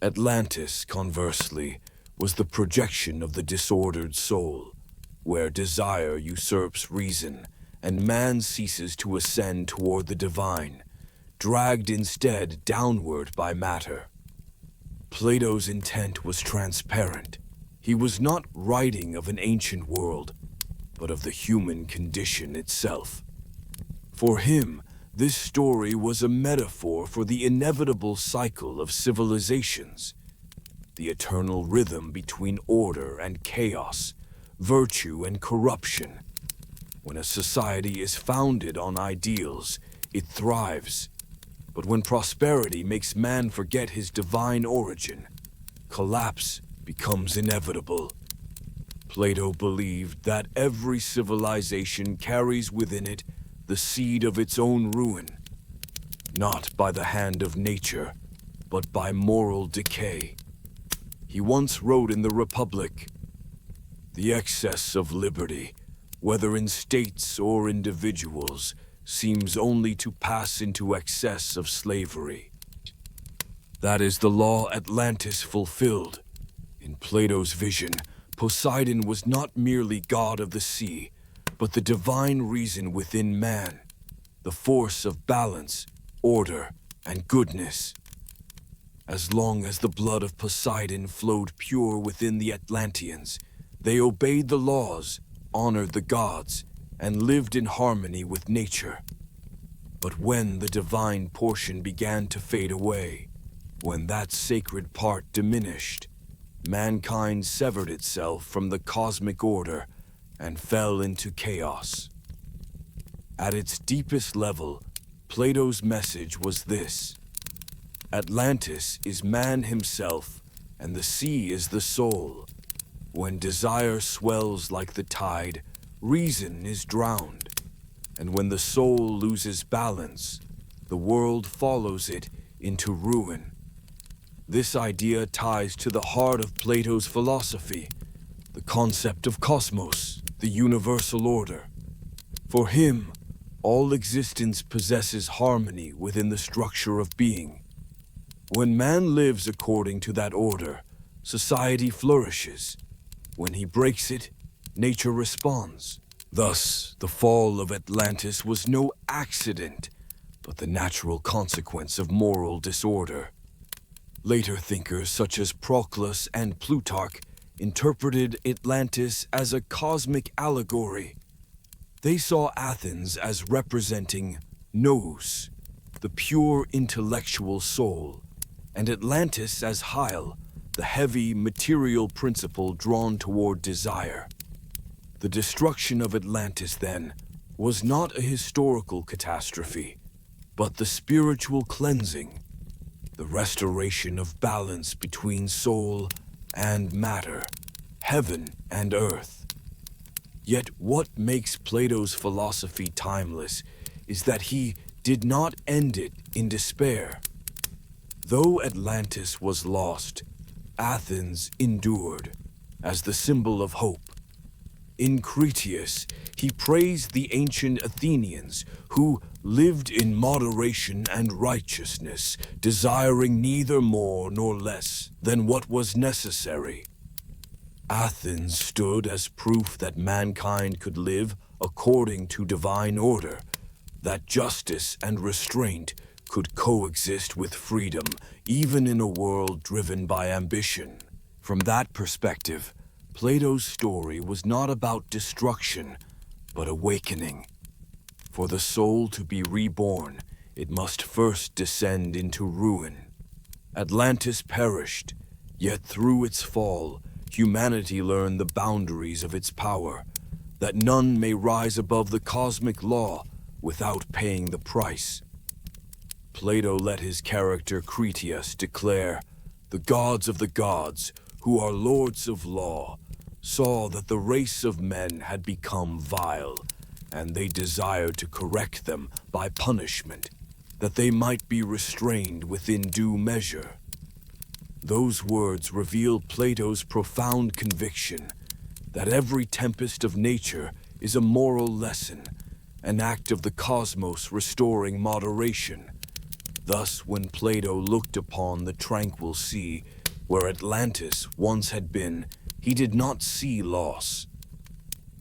Atlantis, conversely, was the projection of the disordered soul, where desire usurps reason, and man ceases to ascend toward the divine, dragged instead downward by matter. Plato's intent was transparent. He was not writing of an ancient world, but of the human condition itself. For him, this story was a metaphor for the inevitable cycle of civilizations, the eternal rhythm between order and chaos, virtue and corruption. When a society is founded on ideals, it thrives. But when prosperity makes man forget his divine origin, collapse becomes inevitable. Plato believed that every civilization carries within it the seed of its own ruin, not by the hand of nature, but by moral decay. He once wrote in the Republic, "The excess of liberty, whether in states or individuals, seems only to pass into excess of slavery." That is the law Atlantis fulfilled. In Plato's vision, Poseidon was not merely god of the sea, but the divine reason within man, the force of balance, order, and goodness. As long as the blood of Poseidon flowed pure within the Atlanteans, they obeyed the laws, honored the gods, and lived in harmony with nature. But when the divine portion began to fade away, when that sacred part diminished, mankind severed itself from the cosmic order and fell into chaos. At its deepest level, Plato's message was this: Atlantis is man himself, and the sea is the soul. When desire swells like the tide, reason is drowned. And when the soul loses balance, the world follows it into ruin. This idea ties to the heart of Plato's philosophy, the concept of cosmos, the universal order. For him, all existence possesses harmony within the structure of being. When man lives according to that order, society flourishes. When he breaks it, nature responds. Thus, the fall of Atlantis was no accident, but the natural consequence of moral disorder. Later thinkers such as Proclus and Plutarch interpreted Atlantis as a cosmic allegory. They saw Athens as representing nous, the pure intellectual soul, and Atlantis as Hyle, the heavy material principle drawn toward desire. The destruction of Atlantis, then, was not a historical catastrophe, but the spiritual cleansing, the restoration of balance between soul and matter, heaven and earth. Yet what makes Plato's philosophy timeless is that he did not end it in despair. Though Atlantis was lost, Athens endured as the symbol of hope. In Cretius, he praised the ancient Athenians who lived in moderation and righteousness, desiring neither more nor less than what was necessary. Athens stood as proof that mankind could live according to divine order, that justice and restraint could coexist with freedom, even in a world driven by ambition. From that perspective, Plato's story was not about destruction, but awakening. For the soul to be reborn, it must first descend into ruin. Atlantis perished, yet through its fall, humanity learned the boundaries of its power, that none may rise above the cosmic law without paying the price. Plato let his character Cretius declare, "The gods of the gods, who are lords of law, saw that the race of men had become vile, and they desired to correct them by punishment, that they might be restrained within due measure." Those words reveal Plato's profound conviction that every tempest of nature is a moral lesson, an act of the cosmos restoring moderation. Thus, when Plato looked upon the tranquil sea where Atlantis once had been, he did not see loss.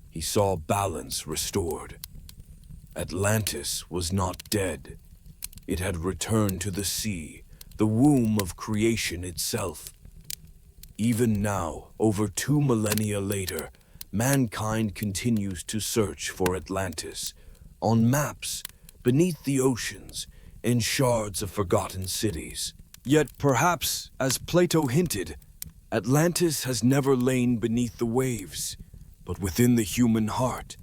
He saw balance restored. Atlantis was not dead. It had returned to the sea, the womb of creation itself. Even now, over 2 millennia later, mankind continues to search for Atlantis, on maps, beneath the oceans, in shards of forgotten cities. Yet perhaps, as Plato hinted, Atlantis has never lain beneath the waves, but within the human heart,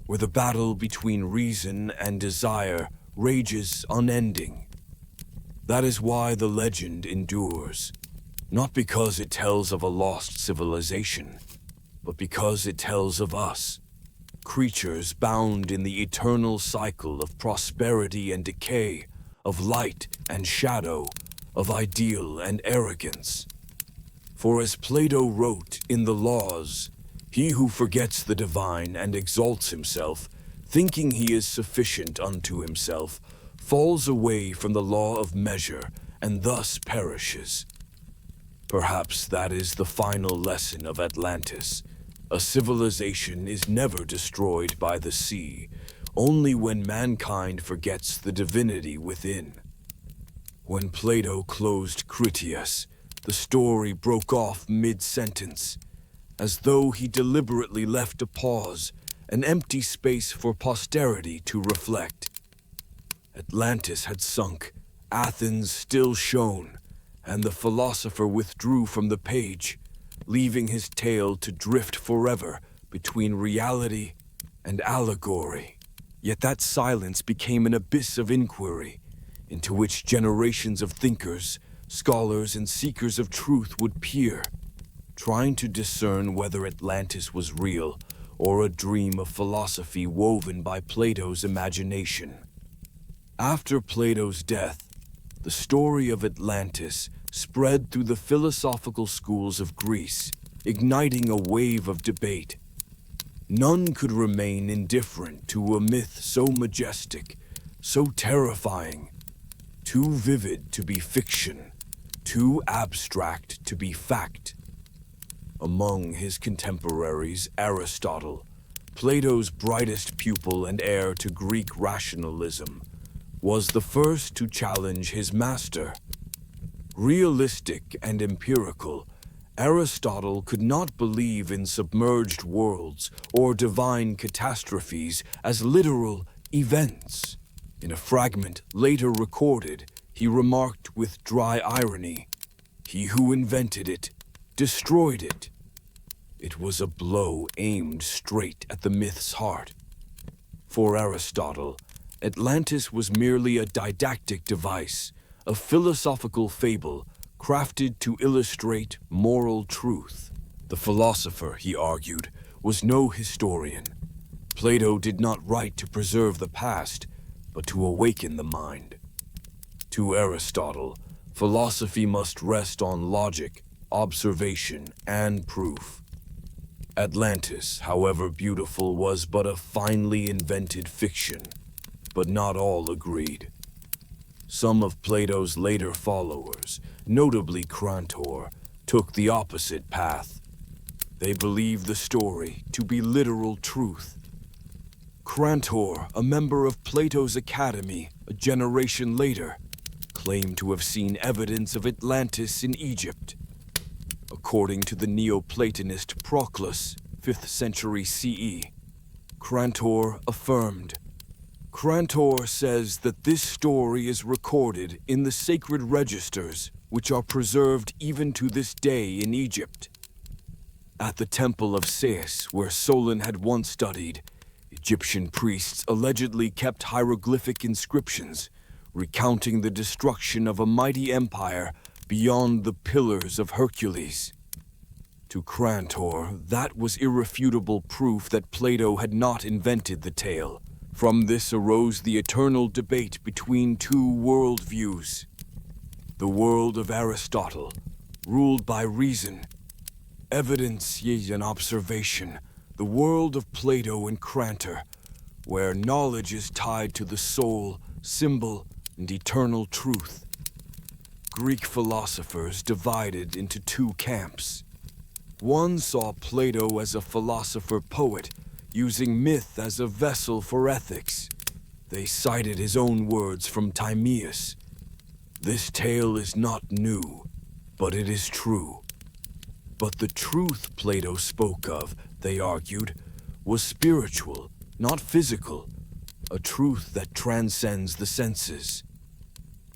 where the battle between reason and desire rages unending. That is why the legend endures, not because it tells of a lost civilization, but because it tells of us, creatures bound in the eternal cycle of prosperity and decay, of light and shadow, of ideal and arrogance. For as Plato wrote in the Laws, he who forgets the divine and exalts himself, thinking he is sufficient unto himself, falls away from the law of measure and thus perishes. Perhaps that is the final lesson of Atlantis. A civilization is never destroyed by the sea, only when mankind forgets the divinity within. When Plato closed Critias, the story broke off mid-sentence, as though he deliberately left a pause, an empty space for posterity to reflect. Atlantis had sunk, Athens still shone, and the philosopher withdrew from the page, leaving his tale to drift forever between reality and allegory. Yet that silence became an abyss of inquiry, into which generations of thinkers, scholars, and seekers of truth would peer, trying to discern whether Atlantis was real or a dream of philosophy woven by Plato's imagination. After Plato's death, the story of Atlantis spread through the philosophical schools of Greece, igniting a wave of debate. None could remain indifferent to a myth so majestic, so terrifying, too vivid to be fiction, too abstract to be fact. Among his contemporaries, Aristotle, Plato's brightest pupil and heir to Greek rationalism, was the first to challenge his master. Realistic and empirical, Aristotle could not believe in submerged worlds or divine catastrophes as literal events. In a fragment later recorded, he remarked with dry irony, "He who invented it, destroyed it." It was a blow aimed straight at the myth's heart. For Aristotle, Atlantis was merely a didactic device, a philosophical fable crafted to illustrate moral truth. The philosopher, he argued, was no historian. Plato did not write to preserve the past, but to awaken the mind. To Aristotle, philosophy must rest on logic, observation, and proof. Atlantis, however beautiful, was but a finely invented fiction, but not all agreed. Some of Plato's later followers, notably Crantor, took the opposite path. They believed the story to be literal truth. Crantor, a member of Plato's Academy a generation later, claimed to have seen evidence of Atlantis in Egypt. According to the Neoplatonist Proclus, 5th century CE, Crantor affirmed, Crantor says that this story is recorded in the sacred registers which are preserved even to this day in Egypt. At the temple of Sais, where Solon had once studied, Egyptian priests allegedly kept hieroglyphic inscriptions recounting the destruction of a mighty empire beyond the Pillars of Hercules. To Crantor, that was irrefutable proof that Plato had not invented the tale. From this arose the eternal debate between two worldviews. The world of Aristotle, ruled by reason, evidence ye and observation, the world of Plato and Crantor, where knowledge is tied to the soul, symbol, and eternal truth. Greek philosophers divided into two camps. One saw Plato as a philosopher-poet, using myth as a vessel for ethics. They cited his own words from Timaeus. This tale is not new, but it is true. But the truth Plato spoke of, they argued, was spiritual, not physical, a truth that transcends the senses.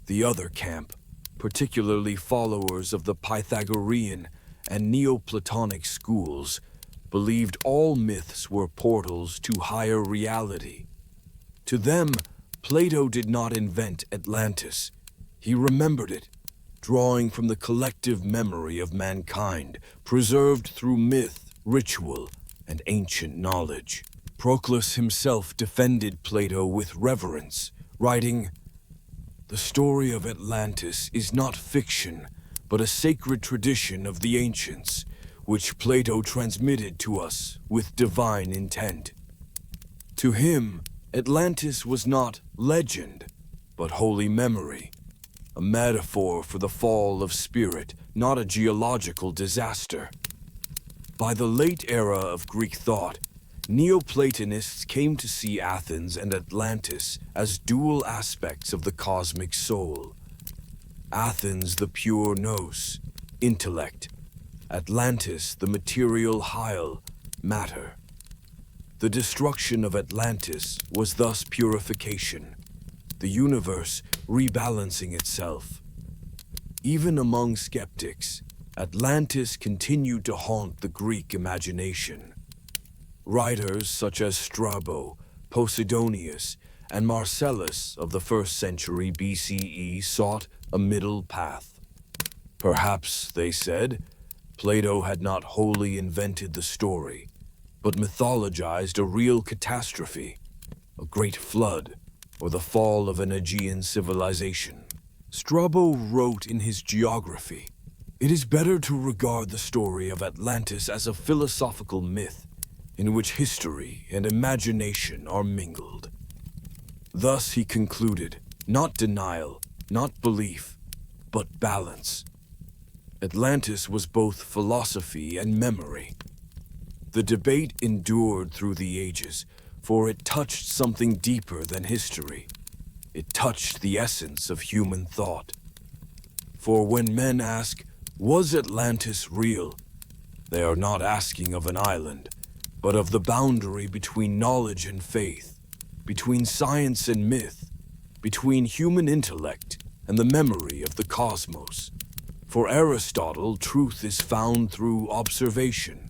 The other camp, particularly followers of the Pythagorean and Neoplatonic schools, believed all myths were portals to higher reality. To them, Plato did not invent Atlantis. He remembered it, drawing from the collective memory of mankind, preserved through myth, ritual, and ancient knowledge. Proclus himself defended Plato with reverence, writing, "The story of Atlantis is not fiction, but a sacred tradition of the ancients, which Plato transmitted to us with divine intent." To him, Atlantis was not legend, but holy memory, a metaphor for the fall of spirit, not a geological disaster. By the late era of Greek thought, Neoplatonists came to see Athens and Atlantis as dual aspects of the cosmic soul. Athens, the pure nous, intellect; Atlantis, the material hyle, matter. The destruction of Atlantis was thus purification, the universe rebalancing itself. Even among skeptics, Atlantis continued to haunt the Greek imagination. Writers such as Strabo, Posidonius, and Marcellus of the 1st century BCE sought a middle path. Perhaps, they said, Plato had not wholly invented the story, but mythologized a real catastrophe, a great flood, or the fall of an Aegean civilization. Strabo wrote in his Geography, "It is better to regard the story of Atlantis as a philosophical myth, in which history and imagination are mingled." Thus he concluded, not denial, not belief, but balance. Atlantis was both philosophy and memory. The debate endured through the ages, for it touched something deeper than history. It touched the essence of human thought. For when men ask, "Was Atlantis real?" they are not asking of an island, but of the boundary between knowledge and faith, between science and myth, between human intellect and the memory of the cosmos. For Aristotle, truth is found through observation.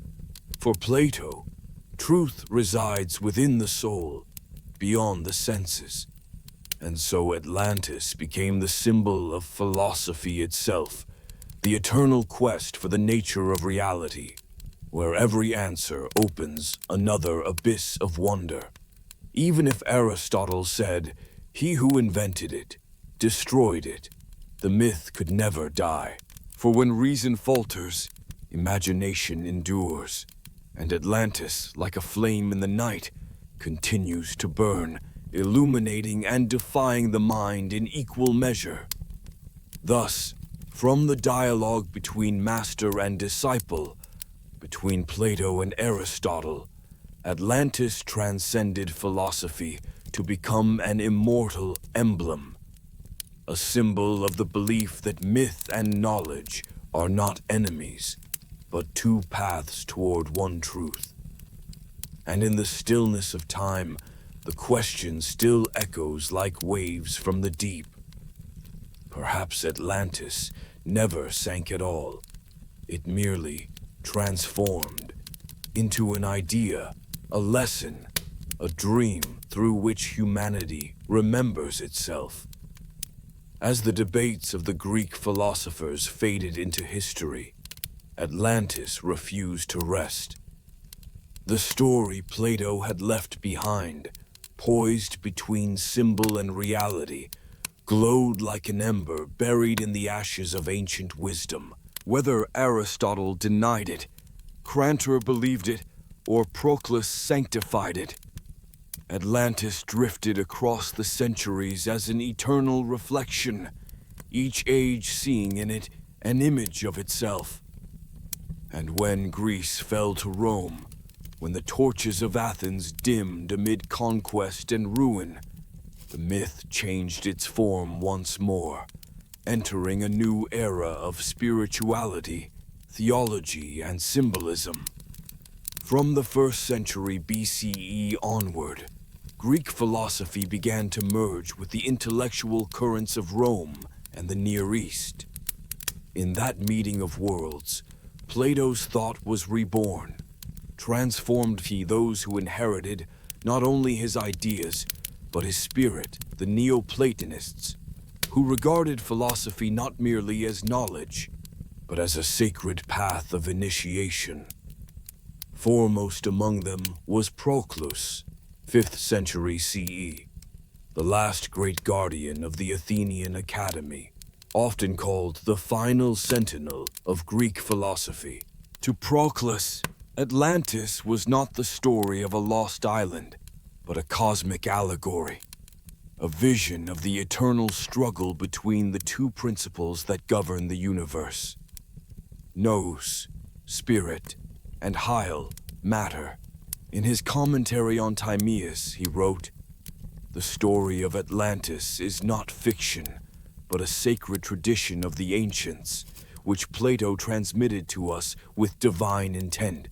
For Plato, truth resides within the soul, beyond the senses. And so Atlantis became the symbol of philosophy itself, the eternal quest for the nature of reality, where every answer opens another abyss of wonder. Even if Aristotle said, "He who invented it destroyed it," the myth could never die. For when reason falters, imagination endures, and Atlantis, like a flame in the night, continues to burn, illuminating and defying the mind in equal measure. Thus, from the dialogue between master and disciple, between Plato and Aristotle, Atlantis transcended philosophy to become an immortal emblem, a symbol of the belief that myth and knowledge are not enemies, but two paths toward one truth. And in the stillness of time, the question still echoes like waves from the deep. Perhaps Atlantis never sank at all. It merely transformed into an idea, a lesson, a dream through which humanity remembers itself. As the debates of the Greek philosophers faded into history, Atlantis refused to rest. The story Plato had left behind, poised between symbol and reality, glowed like an ember buried in the ashes of ancient wisdom. Whether Aristotle denied it, Crantor believed it, or Proclus sanctified it, Atlantis drifted across the centuries as an eternal reflection, each age seeing in it an image of itself. And when Greece fell to Rome, when the torches of Athens dimmed amid conquest and ruin, The myth changed its form once more, entering a new era of spirituality, theology, and symbolism. From the 1st century BCE onward, Greek philosophy began to merge with the intellectual currents of Rome and the Near East. In that meeting of worlds, Plato's thought was reborn. Transformed he those who inherited not only his ideas, but his spirit, the Neoplatonists, who regarded philosophy not merely as knowledge, but as a sacred path of initiation. Foremost among them was Proclus, 5th century CE, the last great guardian of the Athenian Academy, often called the final sentinel of Greek philosophy. To Proclus, Atlantis was not the story of a lost island, but a cosmic allegory, a vision of the eternal struggle between the two principles that govern the universe: nous, spirit, and hyle, matter. In his commentary on Timaeus, he wrote, "The story of Atlantis is not fiction, but a sacred tradition of the ancients, which Plato transmitted to us with divine intent."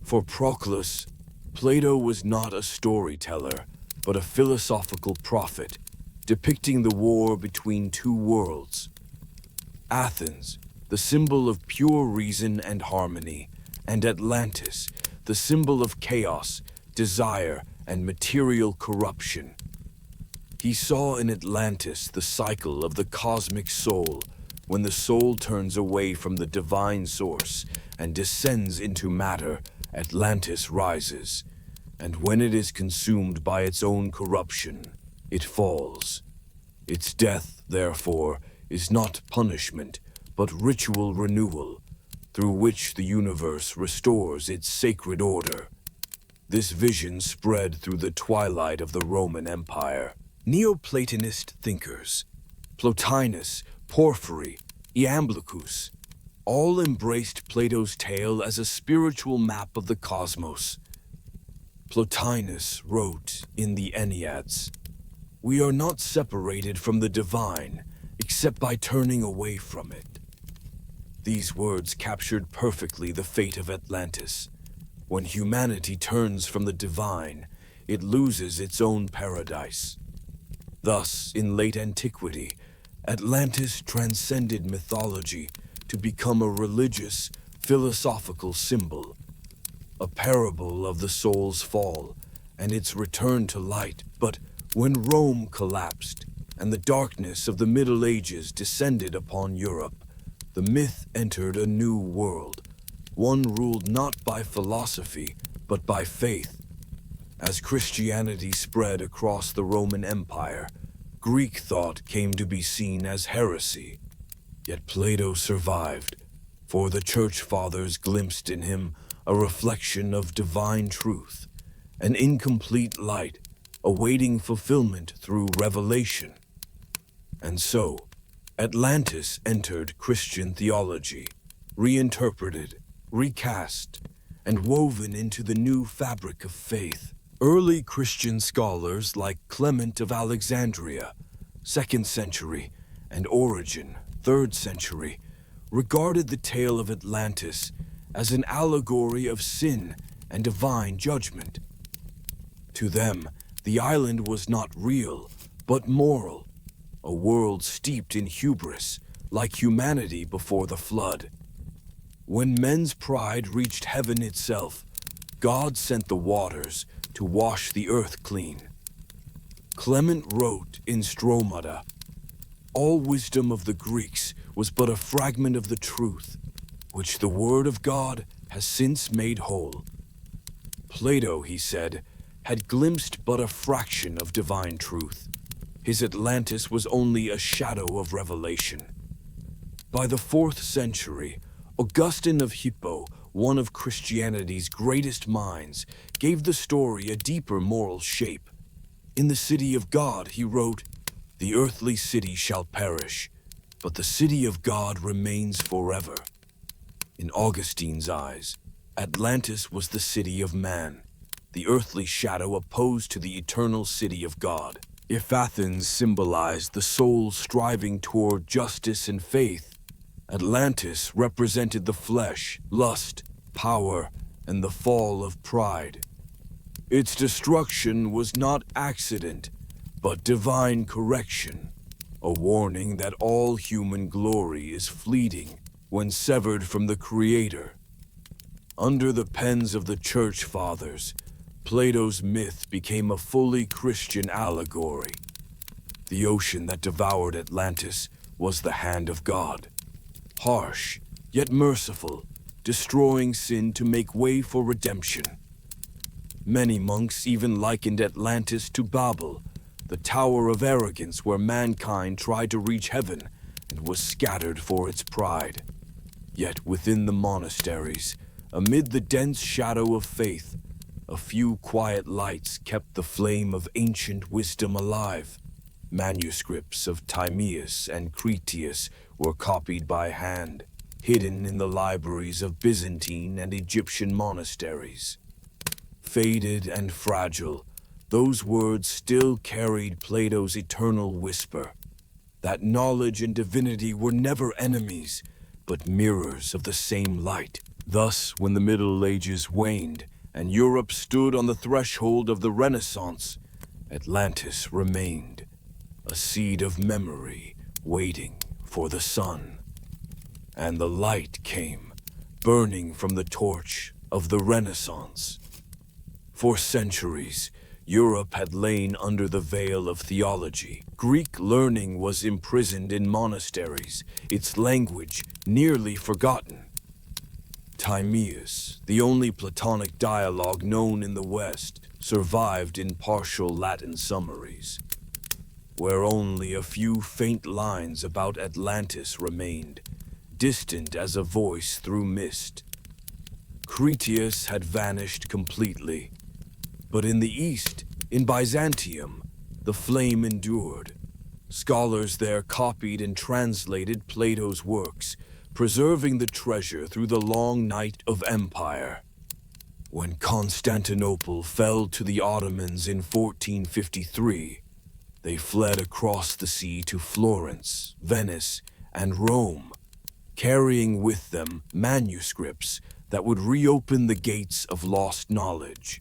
For Proclus, Plato was not a storyteller, but a philosophical prophet, depicting the war between two worlds. Athens, the symbol of pure reason and harmony, and Atlantis, the symbol of chaos, desire, and material corruption. He saw in Atlantis the cycle of the cosmic soul, when the soul turns away from the divine source and descends into matter. Atlantis rises, and when it is consumed by its own corruption, it falls. Its death, therefore, is not punishment, but ritual renewal, through which the universe restores its sacred order. This vision spread through the twilight of the Roman Empire. Neoplatonist thinkers, Plotinus, Porphyry, Iamblichus, all embraced Plato's tale as a spiritual map of the cosmos. Plotinus wrote in the Enneads, "We are not separated from the divine except by turning away from it." These words captured perfectly the fate of Atlantis. When humanity turns from the divine, it loses its own paradise. Thus, in late antiquity, Atlantis transcended mythology to become a religious, philosophical symbol, a parable of the soul's fall and its return to light. But when Rome collapsed and the darkness of the Middle Ages descended upon Europe, the myth entered a new world, one ruled not by philosophy, but by faith. As Christianity spread across the Roman Empire, Greek thought came to be seen as heresy. Yet Plato survived, for the Church Fathers glimpsed in him a reflection of divine truth, an incomplete light awaiting fulfillment through revelation. And so, Atlantis entered Christian theology, reinterpreted, recast, and woven into the new fabric of faith. Early Christian scholars like Clement of Alexandria, 2nd century, and Origen, 3rd century, regarded the tale of Atlantis as an allegory of sin and divine judgment. To them, the island was not real, but moral, a world steeped in hubris, like humanity before the flood. When men's pride reached heaven itself, God sent the waters to wash the earth clean. Clement wrote in Stromata, "All wisdom of the Greeks was but a fragment of the truth, which the word of God has since made whole." Plato, he said, had glimpsed but a fraction of divine truth. His Atlantis was only a shadow of revelation. By the 4th century, Augustine of Hippo, one of Christianity's greatest minds, gave the story a deeper moral shape. In the City of God, he wrote, "The earthly city shall perish, but the city of God remains forever." In Augustine's eyes, Atlantis was the city of man, the earthly shadow opposed to the eternal city of God. If Athens symbolized the soul striving toward justice and faith, Atlantis represented the flesh, lust, power, and the fall of pride. Its destruction was not accident, but divine correction, a warning that all human glory is fleeting when severed from the Creator. Under the pens of the Church Fathers, Plato's myth became a fully Christian allegory. The ocean that devoured Atlantis was the hand of God, harsh yet merciful, destroying sin to make way for redemption. Many monks even likened Atlantis to Babel, the tower of arrogance where mankind tried to reach heaven and was scattered for its pride. Yet within the monasteries, amid the dense shadow of faith, a few quiet lights kept the flame of ancient wisdom alive. Manuscripts of Timaeus and Cretius were copied by hand, hidden in the libraries of Byzantine and Egyptian monasteries. Faded and fragile, those words still carried Plato's eternal whisper, that knowledge and divinity were never enemies, but mirrors of the same light. Thus, when the Middle Ages waned, and Europe stood on the threshold of the Renaissance, Atlantis remained, a seed of memory waiting for the sun. And the light came, burning from the torch of the Renaissance. For centuries, Europe had lain under the veil of theology. Greek learning was imprisoned in monasteries, its language nearly forgotten. Timaeus, the only Platonic dialogue known in the West, survived in partial Latin summaries, where only a few faint lines about Atlantis remained, distant as a voice through mist. Cretius had vanished completely, but in the East, in Byzantium, the flame endured. Scholars there copied and translated Plato's works, preserving the treasure through the long night of empire. When Constantinople fell to the Ottomans in 1453, they fled across the sea to Florence, Venice, and Rome, carrying with them manuscripts that would reopen the gates of lost knowledge.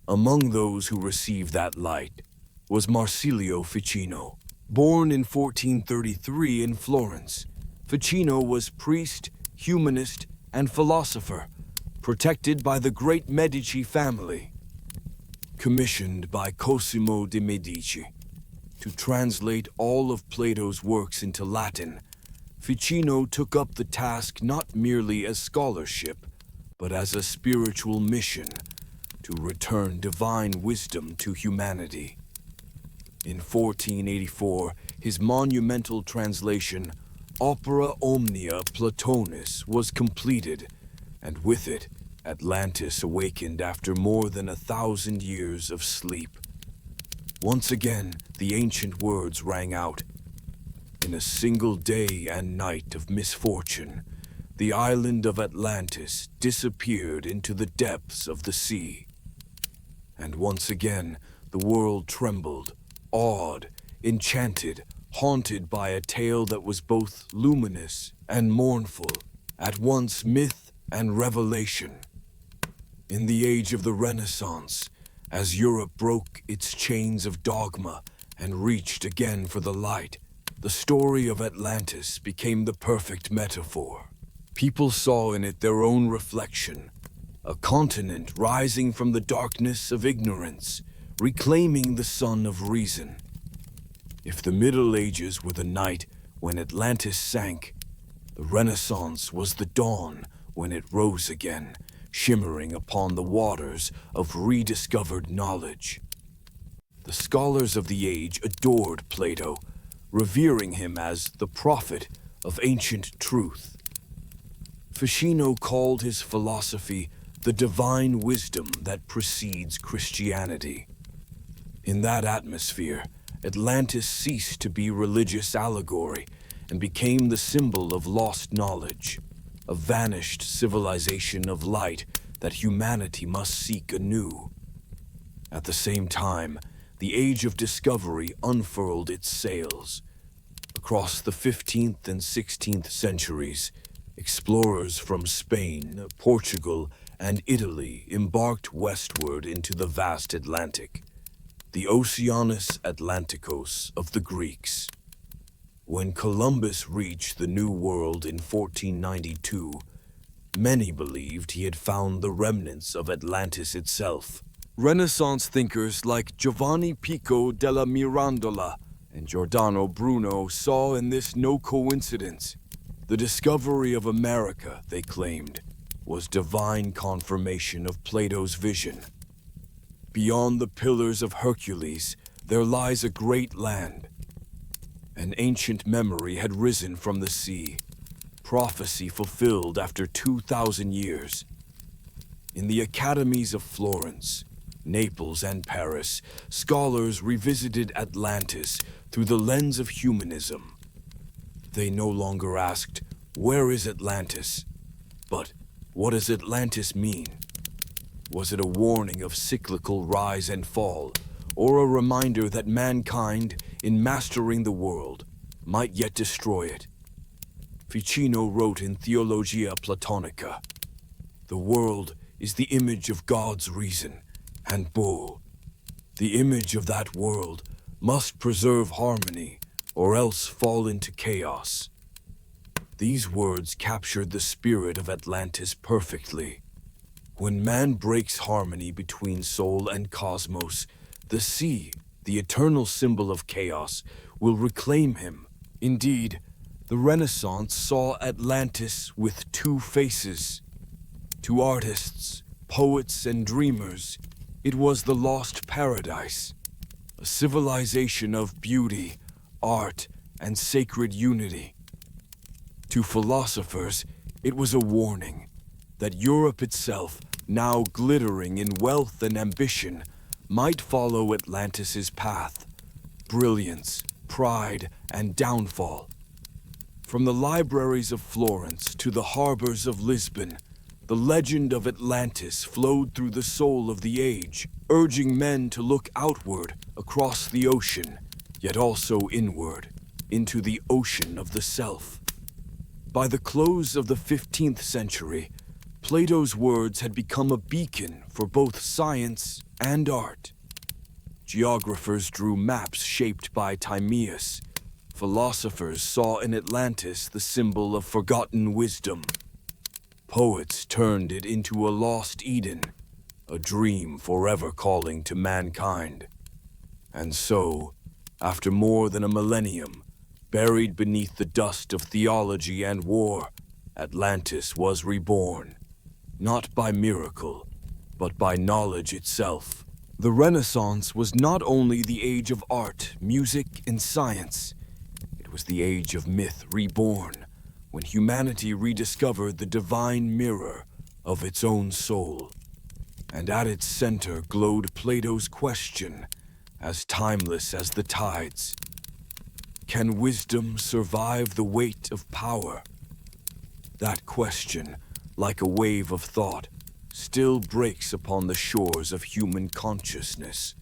Among those who received that light was Marsilio Ficino. Born in 1433 in Florence, Ficino was priest, humanist, and philosopher, protected by the great Medici family. Commissioned by Cosimo de' Medici to translate all of Plato's works into Latin, Ficino took up the task not merely as scholarship, but as a spiritual mission to return divine wisdom to humanity. In 1484, his monumental translation, Opera Omnia Platonis, was completed, and with it, Atlantis awakened after more than 1,000 years of sleep. Once again, the ancient words rang out. In a single day and night of misfortune, the island of Atlantis disappeared into the depths of the sea. And once again, the world trembled, awed, enchanted, haunted by a tale that was both luminous and mournful, at once myth and revelation. In the age of the Renaissance, as Europe broke its chains of dogma and reached again for the light, the story of Atlantis became the perfect metaphor. People saw in it their own reflection, a continent rising from the darkness of ignorance, reclaiming the sun of reason. If the Middle Ages were the night when Atlantis sank, the Renaissance was the dawn when it rose again, shimmering upon the waters of rediscovered knowledge. The scholars of the age adored Plato, revering him as the prophet of ancient truth. Ficino called his philosophy the divine wisdom that precedes Christianity. In that atmosphere, Atlantis ceased to be religious allegory and became the symbol of lost knowledge, a vanished civilization of light that humanity must seek anew. At the same time, the age of discovery unfurled its sails. Across the 15th and 16th centuries, explorers from Spain, Portugal, and Italy embarked westward into the vast Atlantic, the Oceanus Atlanticos of the Greeks. When Columbus reached the New World in 1492, many believed he had found the remnants of Atlantis itself. Renaissance thinkers like Giovanni Pico della Mirandola and Giordano Bruno saw in this no coincidence. The discovery of America, they claimed, was divine confirmation of Plato's vision. Beyond the pillars of Hercules, there lies a great land. An ancient memory had risen from the sea, prophecy fulfilled after 2,000 years. In the academies of Florence, Naples, and Paris, scholars revisited Atlantis through the lens of humanism. They no longer asked, "Where is Atlantis?" but "What does Atlantis mean?" Was it a warning of cyclical rise and fall, or a reminder that mankind, in mastering the world, might yet destroy it? Ficino wrote in Theologia Platonica, "The world is the image of God's reason, and bull. The image of that world must preserve harmony, or else fall into chaos." These words captured the spirit of Atlantis perfectly. When man breaks harmony between soul and cosmos, the sea, the eternal symbol of chaos, will reclaim him. Indeed, the Renaissance saw Atlantis with two faces. To artists, poets, and dreamers, it was the lost paradise, a civilization of beauty, art, and sacred unity. To philosophers, it was a warning that Europe itself, now glittering in wealth and ambition, might follow Atlantis's path, brilliance, pride, and downfall. From the libraries of Florence to the harbors of Lisbon, the legend of Atlantis flowed through the soul of the age, urging men to look outward across the ocean, yet also inward, into the ocean of the self. By the close of the 15th century, Plato's words had become a beacon for both science and art. Geographers drew maps shaped by Timaeus. Philosophers saw in Atlantis the symbol of forgotten wisdom. Poets turned it into a lost Eden, a dream forever calling to mankind. And so, after more than a millennium, buried beneath the dust of theology and war, Atlantis was reborn, not by miracle, but by knowledge itself. The Renaissance was not only the age of art, music, and science. It was the age of myth reborn, when humanity rediscovered the divine mirror of its own soul. And at its center glowed Plato's question, as timeless as the tides. Can wisdom survive the weight of power? That question, like a wave of thought, still breaks upon the shores of human consciousness,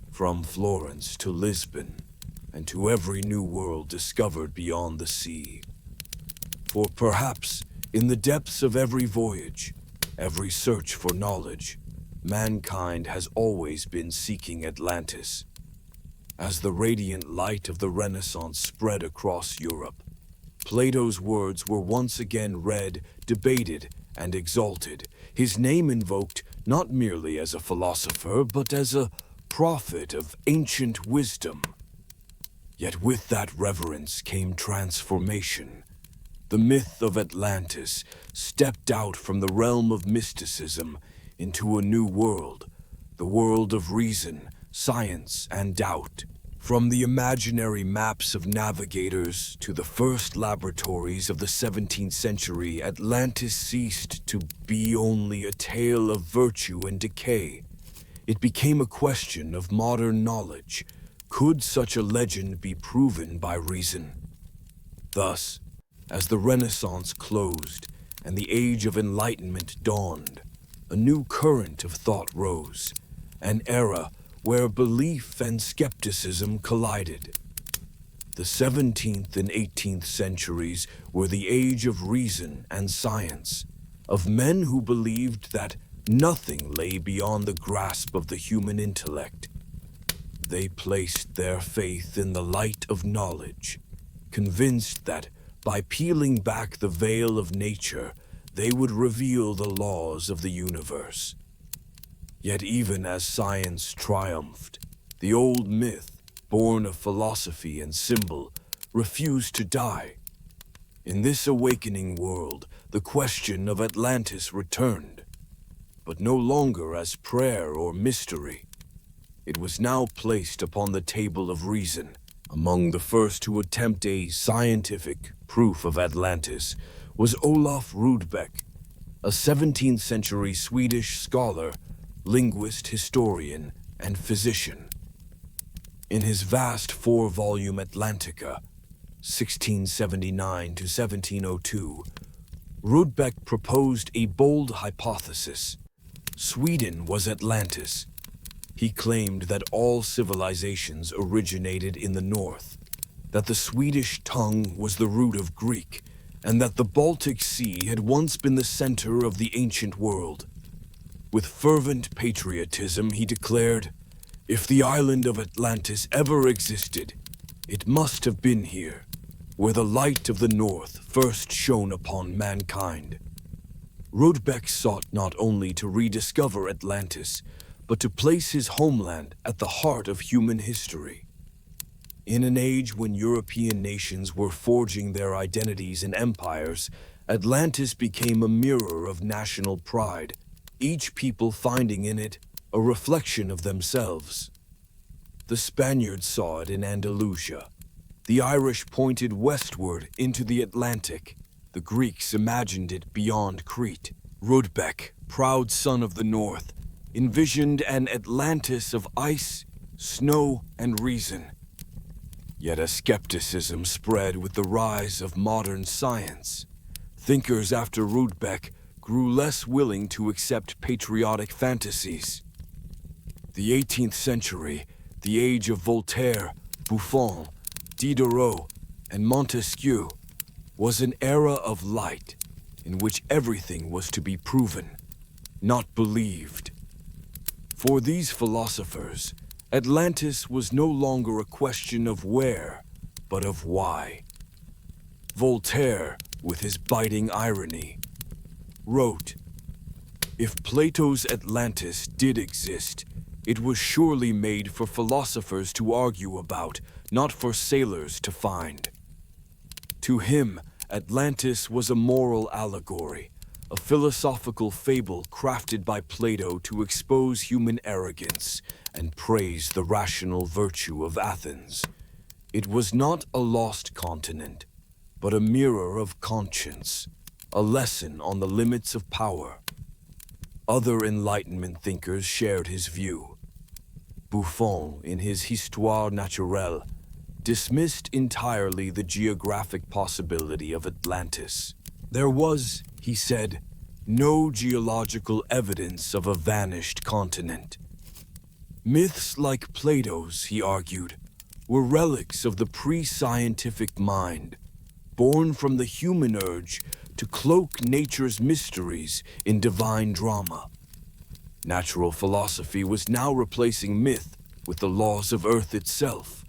from Florence to Lisbon, and to every new world discovered beyond the sea. For perhaps, in the depths of every voyage, every search for knowledge, mankind has always been seeking Atlantis. As the radiant light of the Renaissance spread across Europe, Plato's words were once again read, debated, and exalted, his name invoked not merely as a philosopher, but as a prophet of ancient wisdom. Yet with that reverence came transformation. The myth of Atlantis stepped out from the realm of mysticism into a new world, the world of reason, science, and doubt. From the imaginary maps of navigators to the first laboratories of the 17th century, Atlantis ceased to be only a tale of virtue and decay. It became a question of modern knowledge. Could such a legend be proven by reason? Thus, as the Renaissance closed and the Age of Enlightenment dawned, a new current of thought rose, an era where belief and skepticism collided. The 17th and 18th centuries were the age of reason and science, of men who believed that nothing lay beyond the grasp of the human intellect. They placed their faith in the light of knowledge, convinced that by peeling back the veil of nature, they would reveal the laws of the universe. Yet even as science triumphed, the old myth, born of philosophy and symbol, refused to die. In this awakening world, the question of Atlantis returned, but no longer as prayer or mystery. It was now placed upon the table of reason. Among the first to attempt a scientific proof of Atlantis was Olof Rudbeck, a 17th century Swedish scholar, linguist, historian, and physician. In his vast 4-volume Atlantica, 1679 to 1702, Rudbeck proposed a bold hypothesis. Sweden was Atlantis. He claimed that all civilizations originated in the north, that the Swedish tongue was the root of Greek, and that the Baltic Sea had once been the center of the ancient world. With fervent patriotism, he declared, "If the island of Atlantis ever existed, it must have been here, where the light of the north first shone upon mankind." Rudbeck sought not only to rediscover Atlantis, but to place his homeland at the heart of human history. In an age when European nations were forging their identities and empires, Atlantis became a mirror of national pride, each people finding in it a reflection of themselves. The Spaniards saw it in Andalusia. The Irish pointed westward into the Atlantic. The Greeks imagined it beyond Crete. Rudbeck, proud son of the North, envisioned an Atlantis of ice, snow, and reason. Yet a skepticism spread with the rise of modern science. Thinkers after Rudbeck grew less willing to accept patriotic fantasies. The 18th century, the age of Voltaire, Buffon, Diderot, and Montesquieu, was an era of light in which everything was to be proven, not believed. For these philosophers, Atlantis was no longer a question of where, but of why. Voltaire, with his biting irony, wrote, "If Plato's Atlantis did exist, it was surely made for philosophers to argue about, not for sailors to find." To him, Atlantis was a moral allegory, a philosophical fable crafted by Plato to expose human arrogance and praise the rational virtue of Athens. It was not a lost continent, but a mirror of conscience, a lesson on the limits of power. Other Enlightenment thinkers shared his view. Buffon, in his Histoire naturelle, dismissed entirely the geographic possibility of Atlantis. There was, he said, no geological evidence of a vanished continent. Myths like Plato's, he argued, were relics of the pre-scientific mind, born from the human urge to cloak nature's mysteries in divine drama. Natural philosophy was now replacing myth with the laws of Earth itself.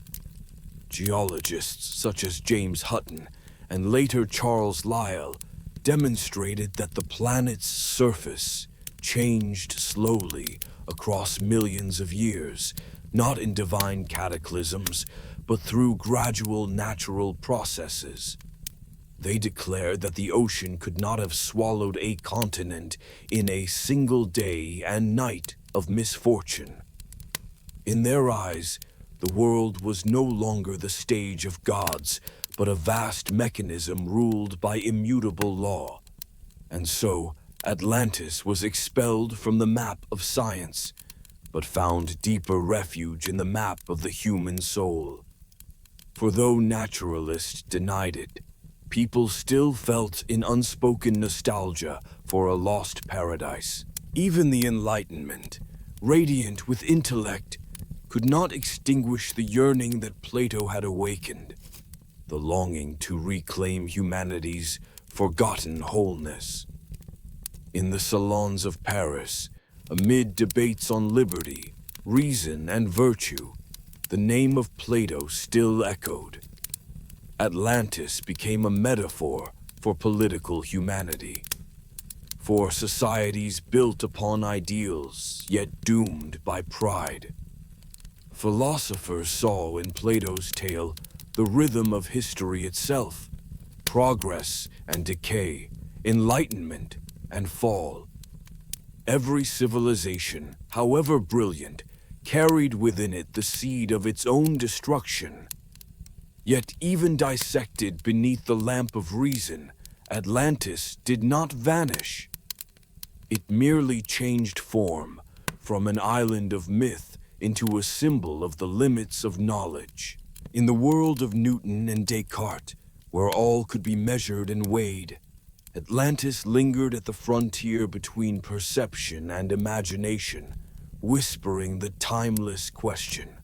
Geologists such as James Hutton and later Charles Lyell demonstrated that the planet's surface changed slowly across millions of years, not in divine cataclysms, but through gradual natural processes. They declared that the ocean could not have swallowed a continent in a single day and night of misfortune. In their eyes, the world was no longer the stage of gods, but a vast mechanism ruled by immutable law. And so, Atlantis was expelled from the map of science, but found deeper refuge in the map of the human soul. For though naturalists denied it, people still felt an unspoken nostalgia for a lost paradise. Even the Enlightenment, radiant with intellect, could not extinguish the yearning that Plato had awakened, the longing to reclaim humanity's forgotten wholeness. In the salons of Paris, amid debates on liberty, reason, and virtue, the name of Plato still echoed. Atlantis became a metaphor for political humanity, for societies built upon ideals yet doomed by pride. Philosophers saw in Plato's tale the rhythm of history itself, progress and decay, enlightenment and fall. Every civilization, however brilliant, carried within it the seed of its own destruction. Yet even dissected beneath the lamp of reason, Atlantis did not vanish. It merely changed form from an island of myth into a symbol of the limits of knowledge. In the world of Newton and Descartes, where all could be measured and weighed, Atlantis lingered at the frontier between perception and imagination, whispering the timeless question.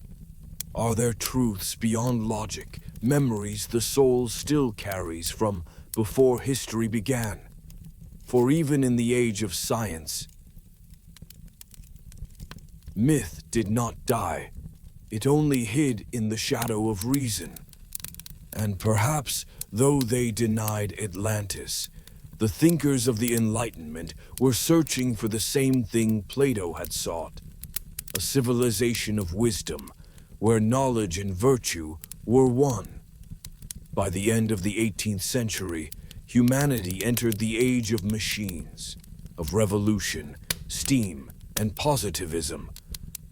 Are there truths beyond logic, memories the soul still carries from before history began? For even in the age of science, myth did not die. It only hid in the shadow of reason. And perhaps, though they denied Atlantis, the thinkers of the Enlightenment were searching for the same thing Plato had sought, a civilization of wisdom, where knowledge and virtue were one. By the end of the 18th century, humanity entered the age of machines, of revolution, steam, and positivism.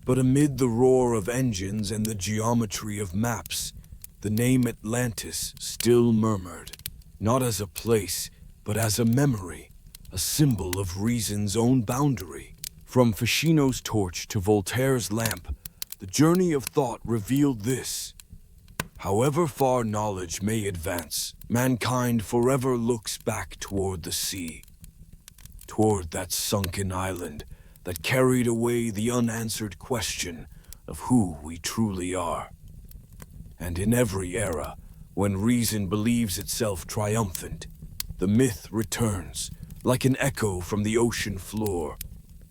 But amid the roar of engines and the geometry of maps, the name Atlantis still murmured, not as a place, but as a memory, a symbol of reason's own boundary. From Ficino's torch to Voltaire's lamp, the journey of thought revealed this. However far knowledge may advance, mankind forever looks back toward the sea, toward that sunken island that carried away the unanswered question of who we truly are. And in every era, when reason believes itself triumphant, the myth returns, like an echo from the ocean floor,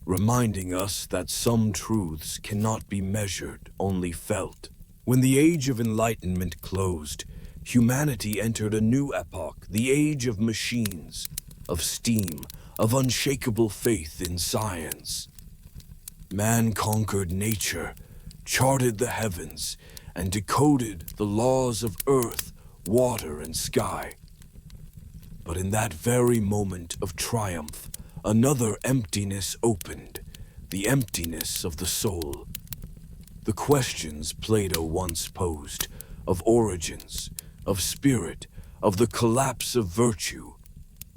reminding us that some truths cannot be measured, only felt. When the age of enlightenment closed, humanity entered a new epoch, the age of machines, of steam, of unshakable faith in science. Man conquered nature, charted the heavens, and decoded the laws of earth, water, and sky. But in that very moment of triumph, another emptiness opened, the emptiness of the soul. The questions Plato once posed, of origins, of spirit, of the collapse of virtue,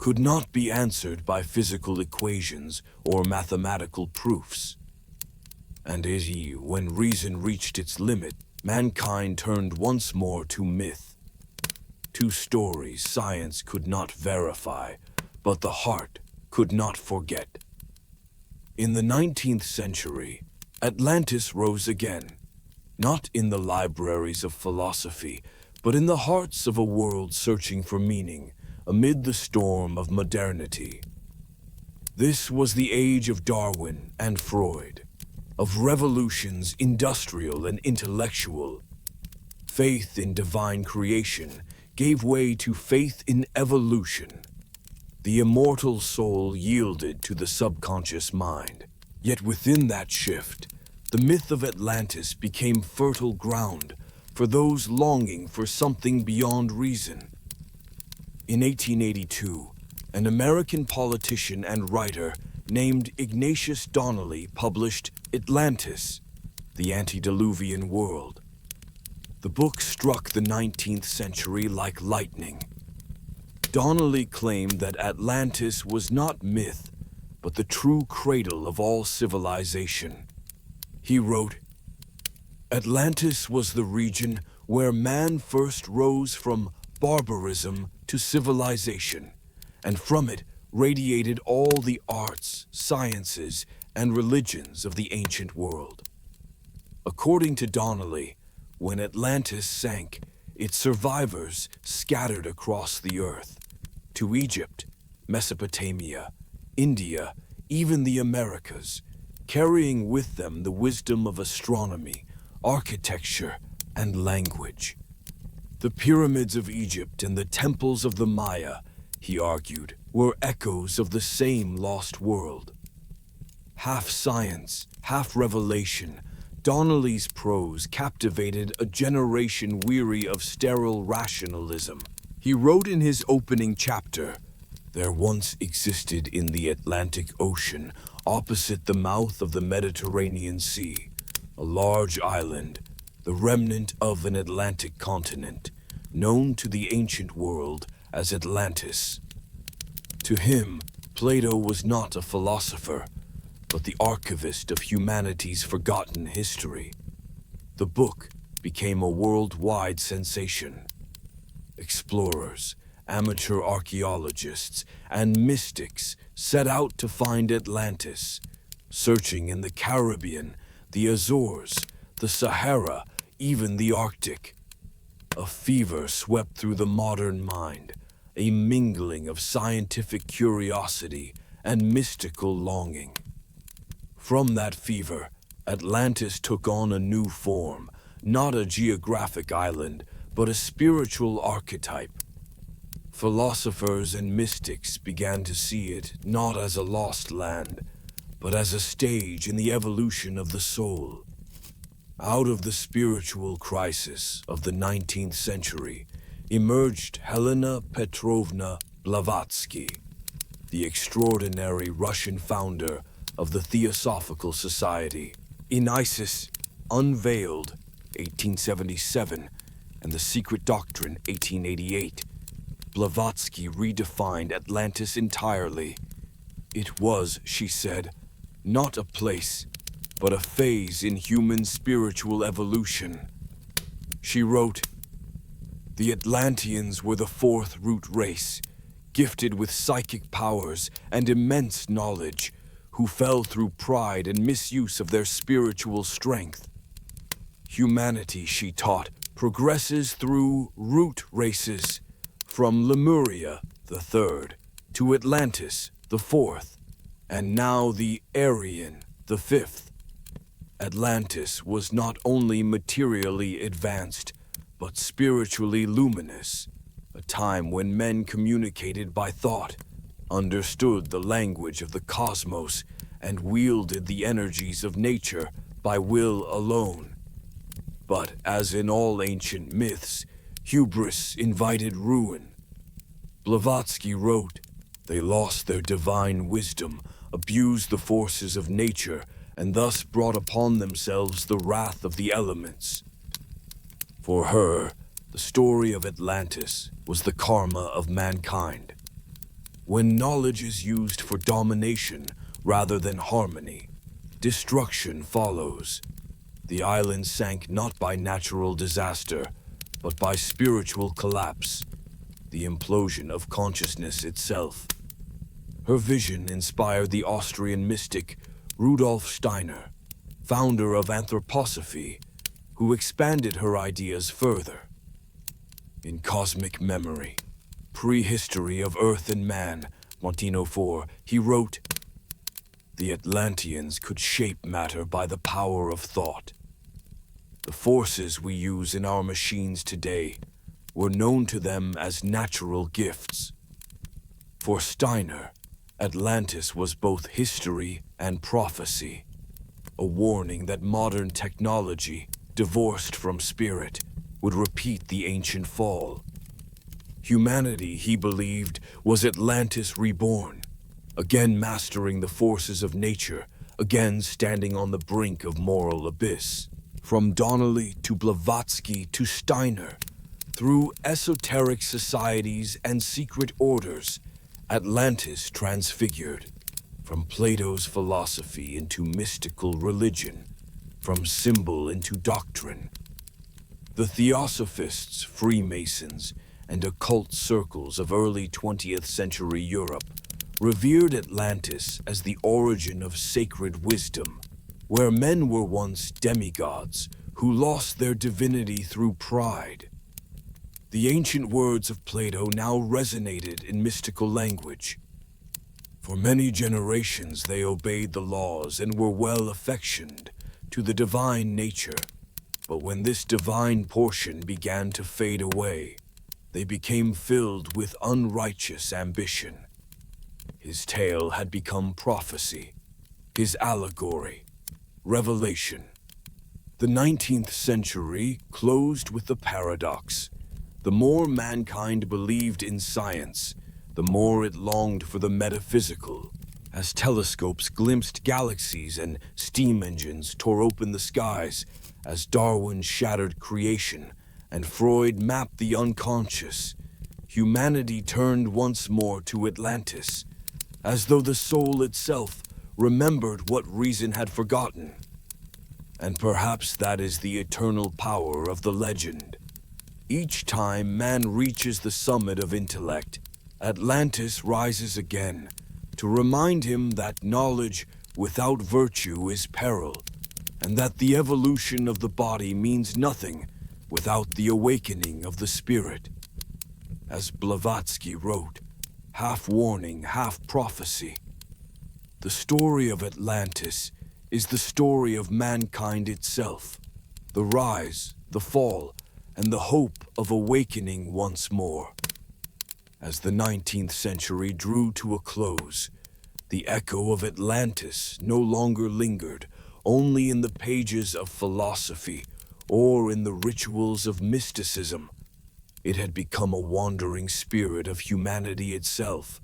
could not be answered by physical equations or mathematical proofs. And when reason reached its limit, mankind turned once more to myth. Two stories science could not verify, but the heart could not forget. In the 19th century, Atlantis rose again, not in the libraries of philosophy, but in the hearts of a world searching for meaning amid the storm of modernity. This was the age of Darwin and Freud, of revolutions industrial and intellectual. Faith in divine creation gave way to faith in evolution. The immortal soul yielded to the subconscious mind. Yet within that shift, the myth of Atlantis became fertile ground for those longing for something beyond reason. In 1882, an American politician and writer named Ignatius Donnelly published Atlantis, the Antediluvian World. The book struck the 19th century like lightning. Donnelly claimed that Atlantis was not myth, but the true cradle of all civilization. He wrote, Atlantis was the region where man first rose from barbarism to civilization, and from it radiated all the arts, sciences, and religions of the ancient world. According to Donnelly, when Atlantis sank, its survivors scattered across the earth to Egypt, Mesopotamia, India, even the Americas, carrying with them the wisdom of astronomy, architecture, and language. The pyramids of Egypt and the temples of the Maya, he argued, were echoes of the same lost world. Half science, half revelation, Donnelly's prose captivated a generation weary of sterile rationalism. He wrote in his opening chapter, "There once existed in the Atlantic Ocean, opposite the mouth of the Mediterranean Sea, a large island, the remnant of an Atlantic continent, known to the ancient world as Atlantis." To him, Plato was not a philosopher, but the archivist of humanity's forgotten history. The book became a worldwide sensation. Explorers, amateur archaeologists, and mystics set out to find Atlantis, searching in the Caribbean, the Azores, the Sahara, even the Arctic. A fever swept through the modern mind, a mingling of scientific curiosity and mystical longing. From that fever, Atlantis took on a new form, not a geographic island, but a spiritual archetype. Philosophers and mystics began to see it not as a lost land, but as a stage in the evolution of the soul. Out of the spiritual crisis of the 19th century emerged Helena Petrovna Blavatsky, the extraordinary Russian founder of the Theosophical Society. In Isis, Unveiled, 1877, and The Secret Doctrine, 1888, Blavatsky redefined Atlantis entirely. It was, she said, not a place, but a phase in human spiritual evolution. She wrote, "The Atlanteans were the fourth root race, gifted with psychic powers and immense knowledge, who fell through pride and misuse of their spiritual strength. Humanity, she taught, progresses through root races, from Lemuria, the third, to Atlantis, the fourth, and now the Aryan, the fifth. Atlantis was not only materially advanced, but spiritually luminous, a time when men communicated by thought, understood the language of the cosmos, and wielded the energies of nature by will alone. But as in all ancient myths, hubris invited ruin." Blavatsky wrote, "They lost their divine wisdom, abused the forces of nature, and thus brought upon themselves the wrath of the elements." For her, the story of Atlantis was the karma of mankind. When knowledge is used for domination rather than harmony, destruction follows. The island sank not by natural disaster, but by spiritual collapse, the implosion of consciousness itself. Her vision inspired the Austrian mystic Rudolf Steiner, founder of anthroposophy, who expanded her ideas further. In Cosmic Memory, Prehistory of Earth and Man, 1904, he wrote, "The Atlanteans could shape matter by the power of thought. The forces we use in our machines today were known to them as natural gifts." For Steiner, Atlantis was both history and prophecy, a warning that modern technology, divorced from spirit, would repeat the ancient fall. Humanity, he believed, was Atlantis reborn, again mastering the forces of nature, again standing on the brink of moral abyss. From Donnelly to Blavatsky to Steiner, through esoteric societies and secret orders, Atlantis transfigured, from Plato's philosophy into mystical religion, from symbol into doctrine. The Theosophists, Freemasons, and occult circles of early 20th century Europe revered Atlantis as the origin of sacred wisdom, where men were once demigods who lost their divinity through pride. The ancient words of Plato now resonated in mystical language. For many generations they obeyed the laws and were well affectioned to the divine nature. But when this divine portion began to fade away, they became filled with unrighteous ambition. His tale had become prophecy, his allegory, revelation. The 19th century closed with the paradox. The more mankind believed in science, the more it longed for the metaphysical. As telescopes glimpsed galaxies and steam engines tore open the skies, as Darwin shattered creation and Freud mapped the unconscious, humanity turned once more to Atlantis, as though the soul itself remembered what reason had forgotten. And perhaps that is the eternal power of the legend. Each time man reaches the summit of intellect, Atlantis rises again to remind him that knowledge without virtue is peril, and that the evolution of the body means nothing without the awakening of the spirit. As Blavatsky wrote, half warning, half prophecy. The story of Atlantis is the story of mankind itself, the rise, the fall, and the hope of awakening once more. As the 19th century drew to a close, the echo of Atlantis no longer lingered only in the pages of philosophy or in the rituals of mysticism. It had become a wandering spirit of humanity itself,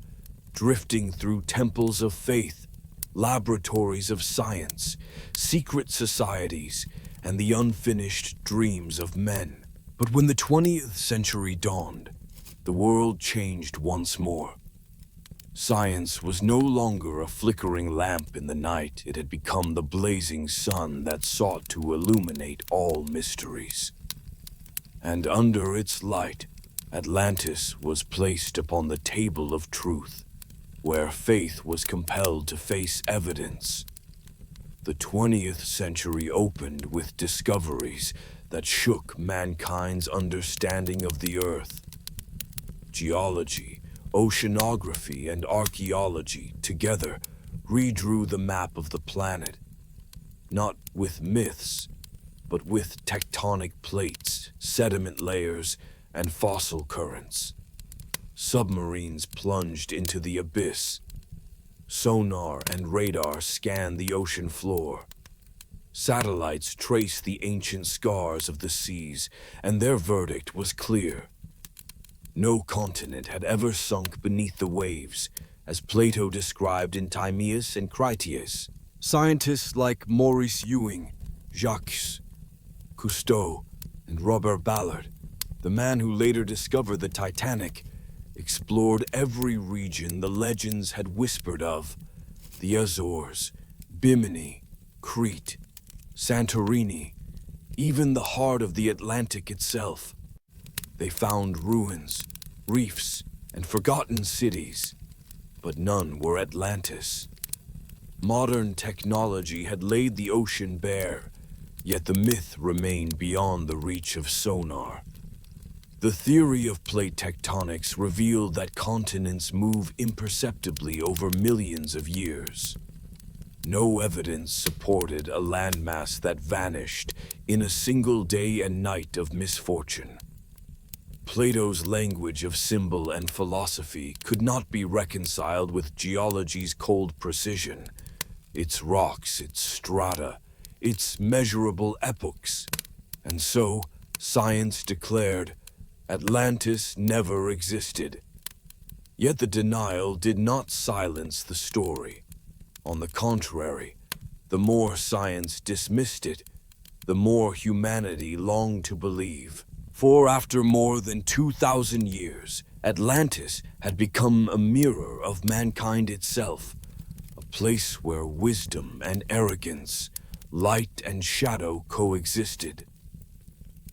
drifting through temples of faith, laboratories of science, secret societies, and the unfinished dreams of men. But when the 20th century dawned, the world changed once more. Science was no longer a flickering lamp in the night. It had become the blazing sun that sought to illuminate all mysteries. And under its light, Atlantis was placed upon the table of truth, where faith was compelled to face evidence. The 20th century opened with discoveries that shook mankind's understanding of the earth. Geology, oceanography, and archaeology together redrew the map of the planet, not with myths, but with tectonic plates, sediment layers, and fossil currents. Submarines plunged into the abyss. Sonar and radar scanned the ocean floor. Satellites traced the ancient scars of the seas, and their verdict was clear. No continent had ever sunk beneath the waves, as Plato described in Timaeus and Critias. Scientists like Maurice Ewing, Jacques Cousteau, and Robert Ballard, the man who later discovered the Titanic, explored every region the legends had whispered of: the Azores, Bimini, Crete, Santorini, even the heart of the Atlantic itself. They found ruins, reefs, and forgotten cities, but none were Atlantis. Modern technology had laid the ocean bare, yet the myth remained beyond the reach of sonar. The theory of plate tectonics revealed that continents move imperceptibly over millions of years. No evidence supported a landmass that vanished in a single day and night of misfortune. Plato's language of symbol and philosophy could not be reconciled with geology's cold precision, its rocks, its strata, its measurable epochs. And so, science declared, Atlantis never existed. Yet the denial did not silence the story. On the contrary, the more science dismissed it, the more humanity longed to believe. For after more than 2,000 years, Atlantis had become a mirror of mankind itself, a place where wisdom and arrogance, light and shadow coexisted.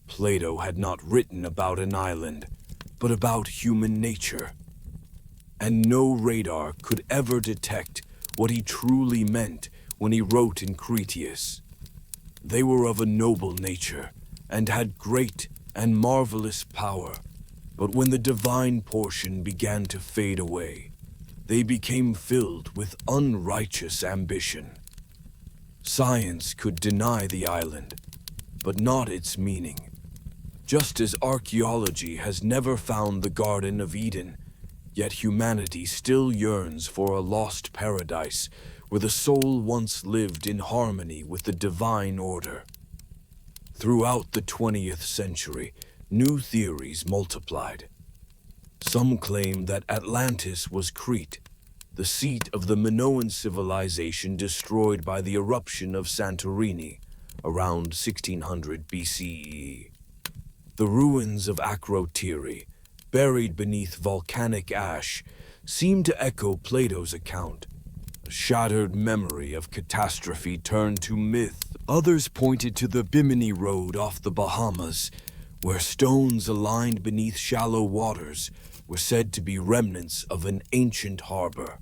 Plato had not written about an island, but about human nature. And no radar could ever detect what he truly meant when he wrote in Crete. They were of a noble nature, and had great and marvelous power. But when the divine portion began to fade away, they became filled with unrighteous ambition. Science could deny the island, but not its meaning. Just as archaeology has never found the Garden of Eden, yet humanity still yearns for a lost paradise where the soul once lived in harmony with the divine order. Throughout the 20th century, new theories multiplied. Some claim that Atlantis was Crete, the seat of the Minoan civilization destroyed by the eruption of Santorini around 1600 BCE. The ruins of Akrotiri, buried beneath volcanic ash, seem to echo Plato's account. A shattered memory of catastrophe turned to myth. Others pointed to the Bimini Road off the Bahamas, where stones aligned beneath shallow waters were said to be remnants of an ancient harbor.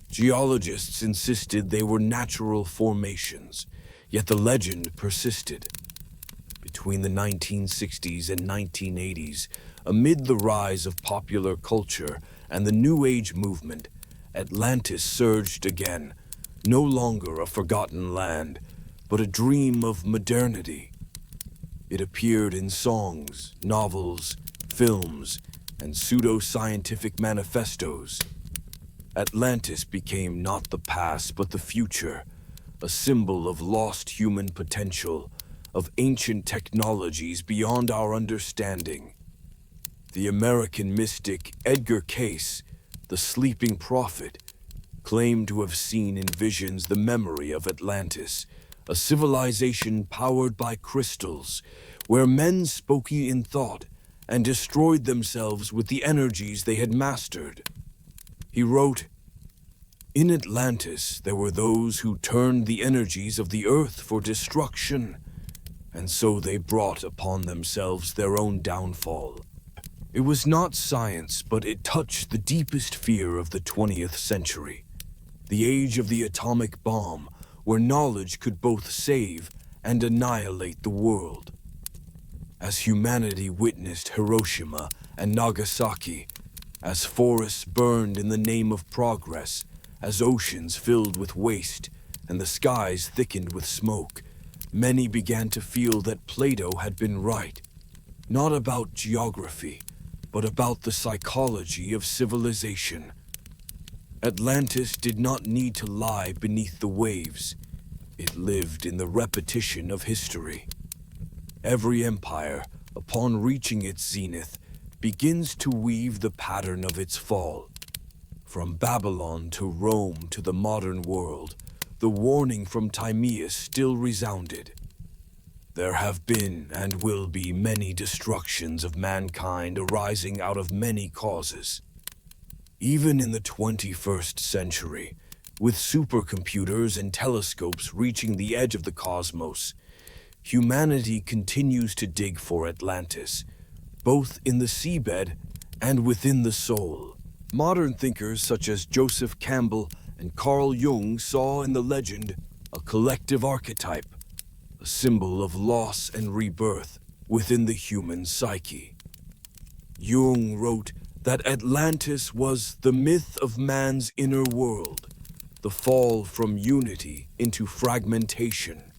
Geologists insisted they were natural formations, yet the legend persisted. Between the 1960s and 1980s, amid the rise of popular culture and the New Age movement, Atlantis surged again, no longer a forgotten land, but a dream of modernity. It appeared in songs, novels, films, and pseudo-scientific manifestos. Atlantis became not the past but the future, a symbol of lost human potential, of ancient technologies beyond our understanding. The American mystic Edgar Cayce, the sleeping prophet, claimed to have seen in visions the memory of Atlantis, a civilization powered by crystals, where men spoke in thought and destroyed themselves with the energies they had mastered. He wrote, "In Atlantis there were those who turned the energies of the earth for destruction, and so they brought upon themselves their own downfall." It was not science, but it touched the deepest fear of the 20th century, the age of the atomic bomb, where knowledge could both save and annihilate the world. As humanity witnessed Hiroshima and Nagasaki, as forests burned in the name of progress, as oceans filled with waste, and the skies thickened with smoke, many began to feel that Plato had been right, not about geography, but about the psychology of civilization. Atlantis did not need to lie beneath the waves. It lived in the repetition of history. Every empire, upon reaching its zenith, begins to weave the pattern of its fall. From Babylon to Rome to the modern world, the warning from Timaeus still resounded. There have been and will be many destructions of mankind arising out of many causes. Even in the 21st century, with supercomputers and telescopes reaching the edge of the cosmos, humanity continues to dig for Atlantis, both in the seabed and within the soul. Modern thinkers such as Joseph Campbell and Carl Jung saw in the legend a collective archetype, a symbol of loss and rebirth within the human psyche. Jung wrote that Atlantis was the myth of man's inner world, the fall from unity into fragmentation,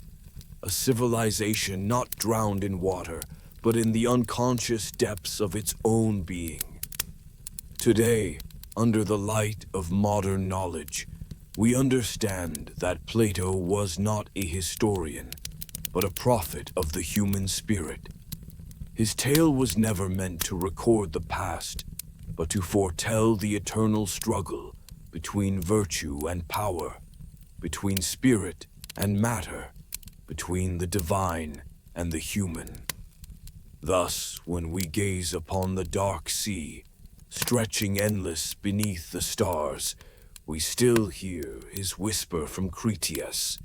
a civilization not drowned in water, but in the unconscious depths of its own being. Today, under the light of modern knowledge, we understand that Plato was not a historian, but a prophet of the human spirit. His tale was never meant to record the past, but to foretell the eternal struggle between virtue and power, between spirit and matter, between the divine and the human. Thus, when we gaze upon the dark sea, stretching endless beneath the stars, we still hear his whisper from Crete.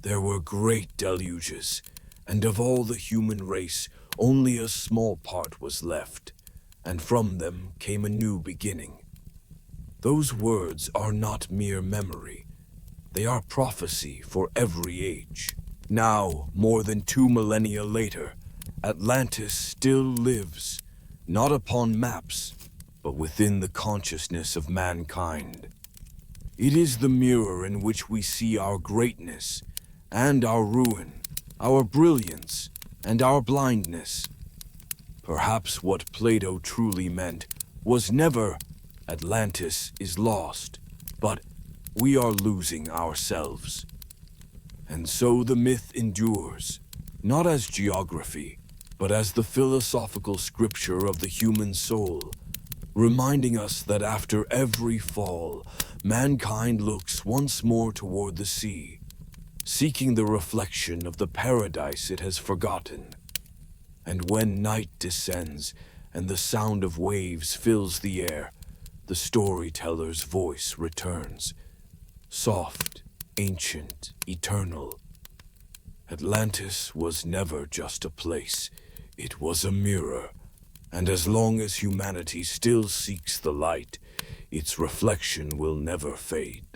There were great deluges, and of all the human race, only a small part was left, and from them came a new beginning. Those words are not mere memory. They are prophecy for every age. Now, more than 2 millennia later, Atlantis still lives, not upon maps, but within the consciousness of mankind. It is the mirror in which we see our greatness and our ruin, our brilliance and our blindness. Perhaps what Plato truly meant was never Atlantis is lost, but we are losing ourselves. And so the myth endures, not as geography, but as the philosophical scripture of the human soul, reminding us that after every fall, mankind looks once more toward the sea, seeking the reflection of the paradise it has forgotten. And when night descends and the sound of waves fills the air, the storyteller's voice returns, soft, ancient, eternal. Atlantis was never just a place, it was a mirror, and as long as humanity still seeks the light, its reflection will never fade.